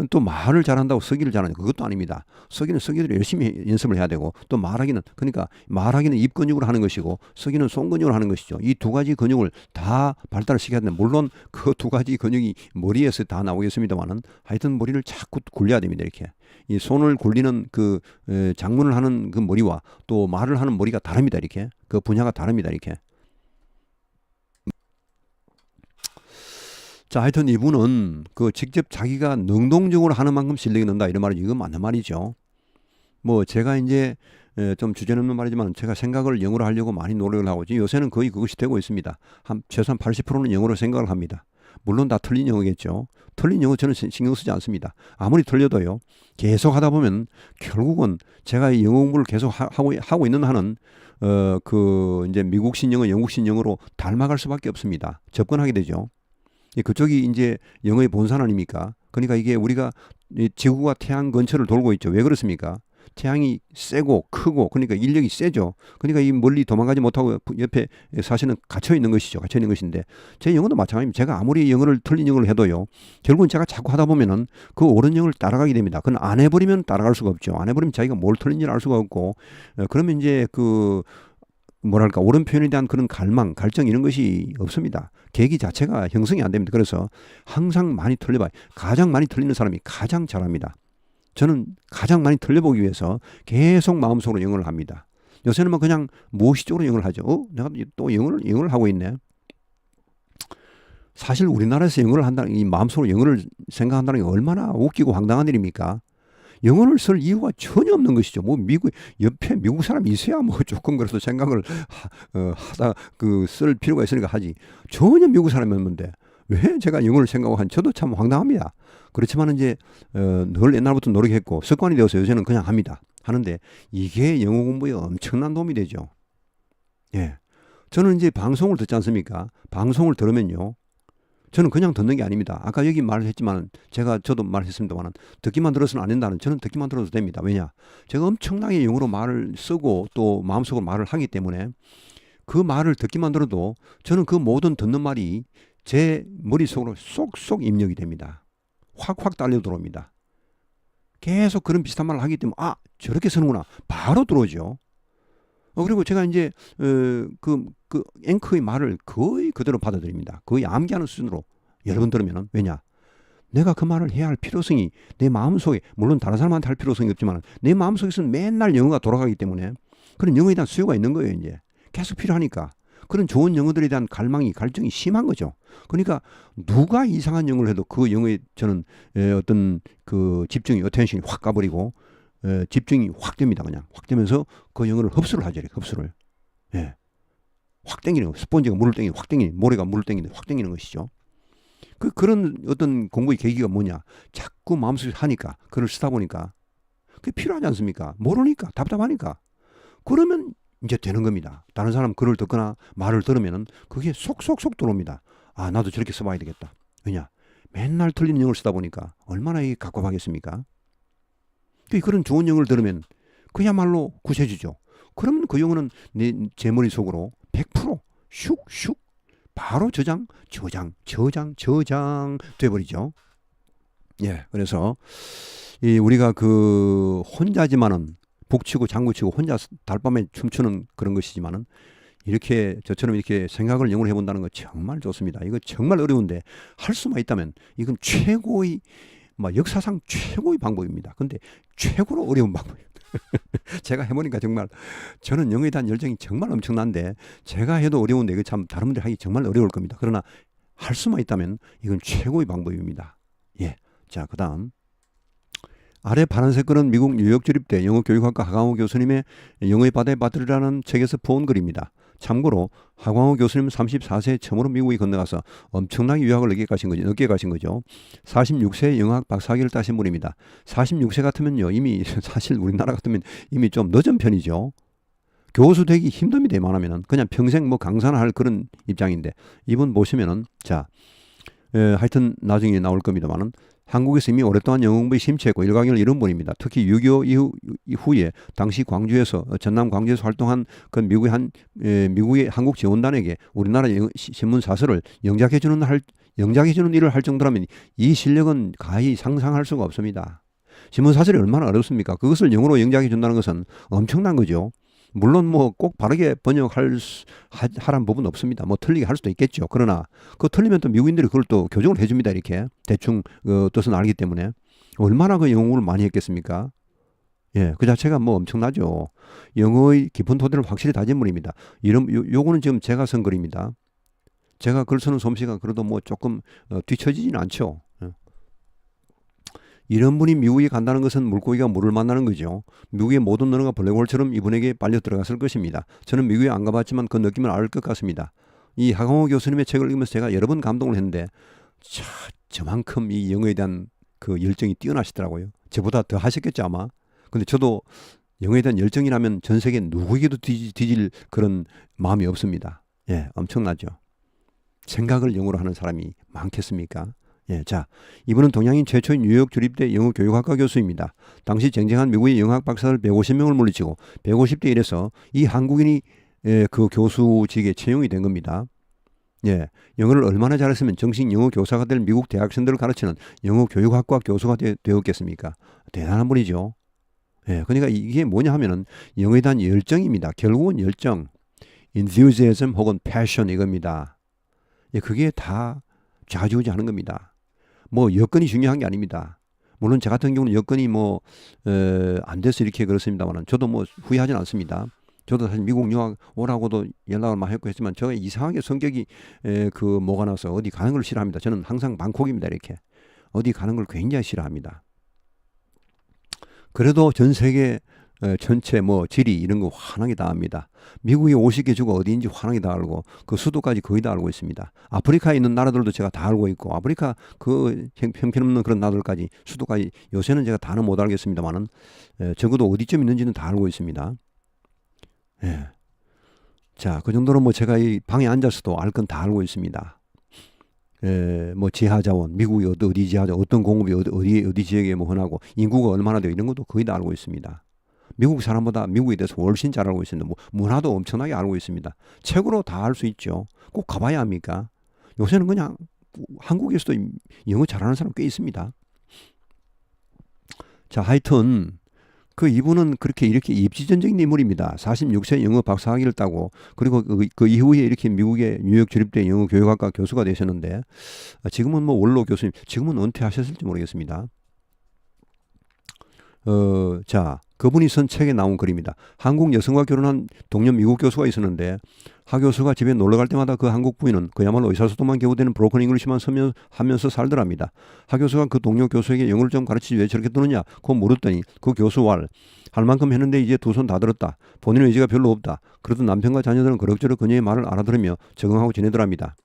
또 말을 잘한다고 쓰기를 잘하냐 그것도 아닙니다. 쓰기는 쓰기대로 열심히 연습을 해야 되고 또 그러니까 말하기는 입 근육으로 하는 것이고 쓰기는 손 근육으로 하는 것이죠. 이 두 가지 근육을 다 발달을 시켜야 되는데 물론 그 두 가지 근육이 머리에서 다 나오겠습니다만은 하여튼 머리를 자꾸 굴려야 됩니다. 이렇게 이 손을 굴리는 장문을 하는 그 머리와 또 말을 하는 머리가 다릅니다. 이렇게 그 분야가 다릅니다. 이렇게. 자, 하여튼 이분은 직접 자기가 능동적으로 하는 만큼 실력이 는다 이런 말이 이건 맞는 말이죠. 뭐 제가 이제 좀 주제넘는 말이지만 제가 생각을 영어로 하려고 많이 노력을 하고 요새는 거의 그것이 되고 있습니다. 최소한 80%는 영어로 생각을 합니다. 물론 다 틀린 영어겠죠. 틀린 영어 저는 신경 쓰지 않습니다. 아무리 틀려도요. 계속 하다 보면 결국은 제가 이 영어 공부를 계속 하고 있는 한은 이제 미국식 영어, 영국식 영어로 닮아갈 수밖에 없습니다. 접근하게 되죠. 그쪽이 이제 영어의 본산 아닙니까? 그러니까 이게 우리가 지구가 태양 근처를 돌고 있죠. 왜 그렇습니까? 태양이 세고 크고 그러니까 인력이 세죠. 그러니까 이 멀리 도망가지 못하고 옆에 사실은 갇혀 있는 것이죠. 갇혀 있는 것인데 제 영어도 마찬가지입니다. 제가 아무리 틀린 영어를 해도요. 결국은 제가 자꾸 하다 보면은 그 옳은 영어를 따라가게 됩니다. 그건 안 해버리면 따라갈 수가 없죠. 안 해버리면 자기가 뭘 틀린지를 알 수가 없고 그러면 이제 뭐랄까 옳은 표현에 대한 그런 갈증 이런 것이 없습니다. 계기 자체가 형성이 안 됩니다. 그래서 항상 많이 틀려봐요. 가장 많이 틀리는 사람이 가장 잘합니다. 저는 가장 많이 틀려보기 위해서 계속 마음속으로 영어를 합니다. 요새는 뭐 그냥 무의식적으로 영어를 하죠. 내가 또 영어를 하고 있네. 사실 우리나라에서 영어를 한다는 이 마음속으로 영어를 생각한다는 게 얼마나 웃기고 황당한 일입니까? 영어를 쓸 이유가 전혀 없는 것이죠. 뭐 옆에 미국 사람이 있어야 뭐 조금 그래도 생각을 하다 쓸 필요가 있으니까 하지. 전혀 미국 사람이 없는데 왜 제가 영어를 생각하고 저도 참 황당합니다. 그렇지만 이제 늘 옛날부터 노력했고 습관이 되어서 요새는 그냥 합니다. 하는데 이게 영어 공부에 엄청난 도움이 되죠. 예. 저는 이제 방송을 듣지 않습니까? 방송을 들으면요. 저는 그냥 듣는 게 아닙니다. 아까 여기 말했지만 저도 말했습니다만 듣기만 들어서는 안 된다는 저는 듣기만 들어도 됩니다. 왜냐? 제가 엄청나게 영어로 말을 쓰고 또 마음속으로 말을 하기 때문에 그 말을 듣기만 들어도 저는 그 모든 듣는 말이 제 머릿속으로 쏙쏙 입력이 됩니다. 확확 딸려 들어옵니다. 계속 그런 비슷한 말을 하기 때문에 저렇게 쓰는구나. 바로 들어오죠. 그리고 제가 이제 앵커의 말을 거의 그대로 받아들입니다. 거의 암기하는 수준으로 여러 번 들으면 왜냐? 내가 그 말을 해야 할 필요성이 내 마음속에 물론 다른 사람한테 할 필요성이 없지만 내 마음속에서는 맨날 영어가 돌아가기 때문에 그런 영어에 대한 수요가 있는 거예요. 이제 계속 필요하니까 그런 좋은 영어들에 대한 갈증이 심한 거죠. 그러니까 누가 이상한 영어를 해도 그 영어에 저는 어떤 집중이 어텐션이 확 가버리고 집중이 확 됩니다. 그냥 확 되면서 그 영어를 흡수를 하죠. 흡수를. 예. 확 땡기는 거. 스펀지가 물을 땡기는 확 땡기는 모래가 물을 땡기는 확 땡기는 것이죠. 그런 어떤 공부의 계기가 뭐냐. 자꾸 마음속에 하니까 글을 쓰다 보니까 그게 필요하지 않습니까? 모르니까 답답하니까. 그러면 이제 되는 겁니다. 다른 사람 글을 듣거나 말을 들으면은 그게 속속속 들어옵니다. 나도 저렇게 써봐야 되겠다. 왜냐? 맨날 틀린 영어를 쓰다 보니까 얼마나 이게 갑갑하겠습니까? 그런 좋은 영어를 들으면 그야말로 구세주죠. 그러면 그 영어는 제 머릿속으로 100% 슉슉 바로 저장 돼버리죠. 예, 그래서 이 우리가 그 혼자지만은 북치고 장구치고 혼자 달밤에 춤추는 그런 것이지만은 이렇게 저처럼 이렇게 생각을 영어로 해본다는 거 정말 좋습니다. 이거 정말 어려운데 할 수만 있다면 이건 최고의 역사상 최고의 방법입니다. 근데 최고로 어려운 방법입니다. 제가 해보니까 정말 저는 영어에 대한 열정이 정말 엄청난데 제가 해도 어려운데 이거 참 다른 분들 하기 정말 어려울 겁니다. 그러나 할 수만 있다면 이건 최고의 방법입니다. 예. 자, 그다음 아래 파란색 글은 미국 뉴욕 주립대 영어교육학과 하광호 교수님의 영어의 바다에 빠뜨리라는 책에서 부은 글입니다. 참고로 하광호 교수님 34세에 처음으로 미국에 건너가서 엄청나게 유학을 늦게 가신 거죠. 46세에 영어학 박사학위를 따신 분입니다. 46세 같으면요 이미 사실 우리나라 같으면 이미 좀 늦은 편이죠. 교수 되기 힘듭니다. 웬만하면은 그냥 평생 뭐 강사나 할 그런 입장인데 이분 보시면은 자 하여튼 나중에 나올 겁니다만은 한국에서 이미 오랫동안 영어 공부에 심취했고 일가견을 이룬 분입니다. 특히 6.25 이후에 당시 광주에서 전남 광주에서 활동한 그 미국의 한국 지원단에게 우리나라 신문 사설을 영작해주는 일을 할 정도라면 이 실력은 가히 상상할 수가 없습니다. 신문 사설이 얼마나 어렵습니까? 그것을 영어로 영작해 준다는 것은 엄청난 거죠. 물론 뭐 꼭 바르게 하란 법은 없습니다. 뭐 틀리게 할 수도 있겠죠. 그러나 그 틀리면 또 미국인들이 그걸 또 교정을 해줍니다. 이렇게 대충 뜻은 알기 때문에 얼마나 그 영어 공부를 많이 했겠습니까? 예, 그 자체가 뭐 엄청나죠. 영어의 깊은 토대를 확실히 다진 분입니다. 요거는 지금 제가 쓴 글입니다. 제가 글 쓰는 솜씨가 그래도 뭐 조금 뒤처지진 않죠. 이런 분이 미국에 간다는 것은 물고기가 물을 만나는 거죠. 미국의 모든 언어가 블랙홀처럼 이분에게 빨려 들어갔을 것입니다. 저는 미국에 안 가봤지만 그 느낌을 알 것 같습니다. 이 하광호 교수님의 책을 읽으면서 제가 여러 번 감동을 했는데 저만큼 이 영어에 대한 그 열정이 뛰어나시더라고요. 저보다 더 하셨겠죠 아마. 근데 저도 영어에 대한 열정이라면 전 세계 누구에게도 뒤질 그런 마음이 없습니다. 예, 엄청나죠. 생각을 영어로 하는 사람이 많겠습니까? 예, 자, 이분은 동양인 최초인 뉴욕 주립대 영어교육학과 교수입니다. 당시 쟁쟁한 미국의 영어학 박사를 150명을 물리치고 150대 1에서 이 한국인이 그 교수직에 채용이 된 겁니다. 예, 영어를 얼마나 잘했으면 정식 영어 교사가 될 미국 대학생들을 가르치는 영어교육학과 교수가 되었겠습니까? 대단한 분이죠. 예, 그러니까 이게 뭐냐 하면은 영어에 대한 열정입니다. 결국은 열정, enthusiasm 혹은 passion 이겁니다. 예, 그게 다 좌지우지하는 겁니다. 뭐 여건이 중요한 게 아닙니다. 물론 저 같은 경우는 여건이 뭐 안 돼서 이렇게 그렇습니다만 저도 뭐 후회하지는 않습니다. 저도 사실 미국 유학 오라고도 연락을 많이 했고 했지만 제가 이상하게 성격이 그 뭐가 나서 어디 가는 걸 싫어합니다. 저는 항상 방콕입니다. 이렇게 어디 가는 걸 굉장히 싫어합니다. 그래도 전 세계 전체 뭐 지리 이런 거 환하게 다 압니다. 미국의 50개 주가 어디인지 환하게 다 알고 그 수도까지 거의 다 알고 있습니다. 아프리카에 있는 나라들도 제가 다 알고 있고 아프리카 그 형편없는 그런 나라들까지 수도까지 요새는 제가 다는 못 알겠습니다만은 적어도 어디쯤 있는지는 다 알고 있습니다. 예. 자, 그 정도로 뭐 제가 이 방에 앉아서도 알 건 다 알고 있습니다. 뭐 지하자원, 미국이 어디 지하자원, 어떤 공급이 어디 지역에 뭐 흔하고 인구가 얼마나 돼요 이런 것도 거의 다 알고 있습니다. 미국 사람보다 미국에 대해서 훨씬 잘 알고 있습니다. 뭐 문화도 엄청나게 알고 있습니다. 책으로 다 알 수 있죠. 꼭 가봐야 합니까? 요새는 그냥 한국에서도 영어 잘하는 사람 꽤 있습니다. 자, 하여튼 그 이분은 그렇게 이렇게 입지전적인 인물입니다. 46세 영어 박사학위를 따고 그리고 그 이후에 이렇게 미국의 뉴욕 주립대 영어교육학과 교수가 되셨는데 지금은 뭐 원로 교수님, 지금은 은퇴하셨을지 모르겠습니다. 자, 그분이 쓴 책에 나온 글입니다. 한국 여성과 결혼한 동료 미국 교수가 있었는데 하 교수가 집에 놀러 갈 때마다 그 한국 부인은 그야말로 의사소통만 겨우 되는 브로큰 잉글리시만 하면서 살더랍니다. 하 교수가 그 동료 교수에게 영어를 좀 가르치지 왜 저렇게 떠느냐 고 물었더니 그 교수 할 만큼 했는데 이제 두 손 다 들었다. 본인의 의지가 별로 없다. 그래도 남편과 자녀들은 그럭저럭 그녀의 말을 알아들으며 적응하고 지내더랍니다.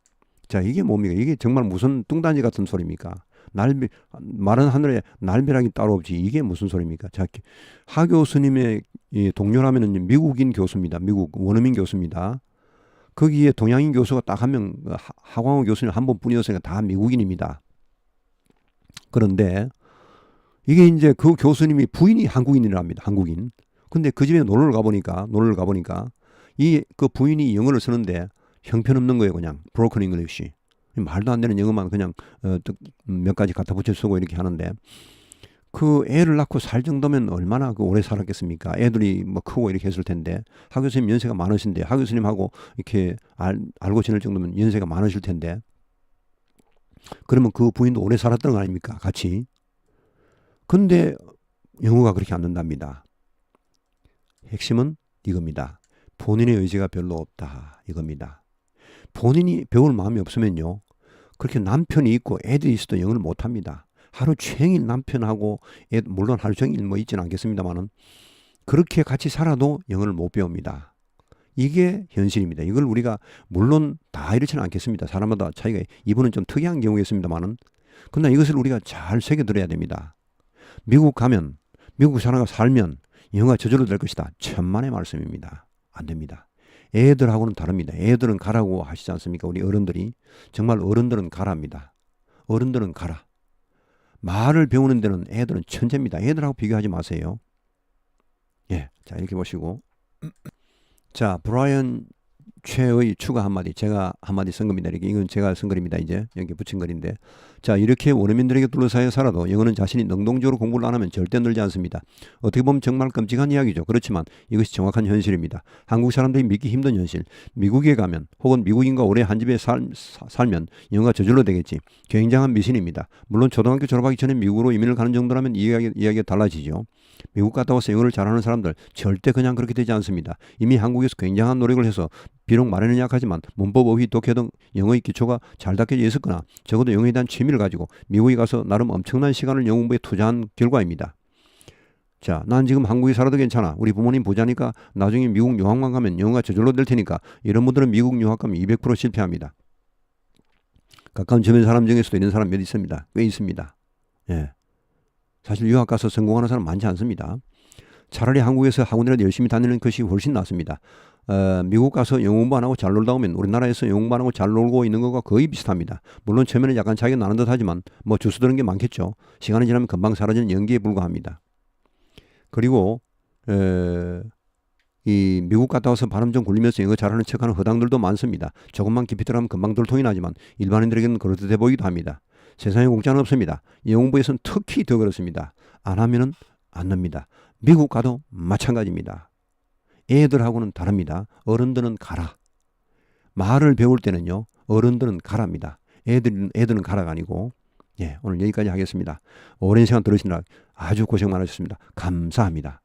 자, 이게 뭡니까? 이게 정말 무슨 뚱딴지 같은 소리입니까? 마른 하늘에 날벼락이 따로 없지 이게 무슨 소리입니까? 자, 하 교수님의 동료라면은 미국인 교수입니다. 미국 원어민 교수입니다. 거기에 동양인 교수가 딱 한 명, 하광호 교수님 한 번뿐이었으니까 다 미국인입니다. 그런데 이게 이제 그 교수님이 부인이 한국인이랍니다. 한국인. 근데 그 집에 놀러 가보니까 이 그 부인이 영어를 쓰는데 형편없는 거예요. 그냥 broken English. 말도 안 되는 영어만 그냥 몇 가지 갖다 붙여 쓰고 이렇게 하는데 그 애를 낳고 살 정도면 얼마나 그 오래 살았겠습니까? 애들이 뭐 크고 이렇게 했을 텐데 하 교수님 연세가 많으신데 하 교수님하고 이렇게 알고 지낼 정도면 연세가 많으실 텐데 그러면 그 부인도 오래 살았던 거 아닙니까? 같이. 근데 영어가 그렇게 안 된답니다. 핵심은 이겁니다. 본인의 의지가 별로 없다. 이겁니다. 본인이 배울 마음이 없으면요. 그렇게 남편이 있고 애들이 있어도 영어를 못합니다. 하루 종일 남편하고 물론 하루 종일 뭐 있지는 않겠습니다만은 그렇게 같이 살아도 영어를 못 배웁니다. 이게 현실입니다. 이걸 우리가 물론 다 이렇지는 않겠습니다. 사람마다 차이가 이분은 좀 특이한 경우겠습니다만은 그러나 이것을 우리가 잘 새겨들어야 됩니다. 미국 가면 미국 사람과 살면 영어가 저절로 될 것이다. 천만의 말씀입니다. 안 됩니다. 애들하고는 다릅니다. 애들은 가라고 하시지 않습니까? 우리 어른들이. 정말 어른들은 가랍니다. 어른들은 가라. 말을 배우는 데는 애들은 천재입니다. 애들하고 비교하지 마세요. 예, 자 이렇게 보시고 자 브라이언 최의 추가 한마디 제가 한마디 쓴 겁니다. 이렇게 이건 제가 쓴 글입니다. 이제 여기 붙인 글인데 자 이렇게 원어민들에게 둘러싸여 살아도 영어는 자신이 능동적으로 공부를 안 하면 절대 늘지 않습니다. 어떻게 보면 정말 끔찍한 이야기죠. 그렇지만 이것이 정확한 현실입니다. 한국 사람들이 믿기 힘든 현실. 미국에 가면 혹은 미국인과 오래 한 집에 살면 영어가 저절로 되겠지. 굉장한 미신입니다. 물론 초등학교 졸업하기 전에 미국으로 이민을 가는 정도라면 이야기가 달라지죠. 미국 갔다 와서 영어를 잘하는 사람들 절대 그냥 그렇게 되지 않습니다. 이미 한국에서 굉장한 노력을 해서 비록 말에는 약하지만 문법, 어휘, 독해 등 영어의 기초가 잘 닦여져 있었거나 적어도 영어에 대한 취미를 가지고 미국에 가서 나름 엄청난 시간을 영어 공부에 투자한 결과입니다. 자, 난 지금 한국에 살아도 괜찮아. 우리 부모님 부자니까 나중에 미국 유학만 가면 영어가 저절로 될 테니까 이런 분들은 미국 유학 가면 200% 실패합니다. 가까운 주변 사람 중에서도 이런 사람 몇 있습니다. 꽤 있습니다. 예. 사실 유학 가서 성공하는 사람 많지 않습니다. 차라리 한국에서 학원이라도 열심히 다니는 것이 훨씬 낫습니다. 미국 가서 영어 공부 안 하고 잘 놀다 오면 우리나라에서 영어 공부 안 하고 잘 놀고 있는 것과 거의 비슷합니다. 물론 처음에는 약간 차이가 나는 듯 하지만 뭐 주워 들은 게 많겠죠. 시간이 지나면 금방 사라지는 연기에 불과합니다. 그리고 이 미국 갔다 와서 발음 좀 굴리면서 영어 잘하는 척하는 허당들도 많습니다. 조금만 깊이 들어가면 금방 돌통이 나지만 일반인들에게는 그렇듯해 보이기도 합니다. 세상에 공짜는 없습니다. 영어 공부에서는 특히 더 그렇습니다. 안 하면은 안 납니다. 미국 가도 마찬가지입니다. 애들하고는 다릅니다. 어른들은 가라. 말을 배울 때는요. 어른들은 가랍니다. 애들은 가라가 아니고. 예, 오늘 여기까지 하겠습니다. 오랜 시간 들으시느라 아주 고생 많으셨습니다. 감사합니다.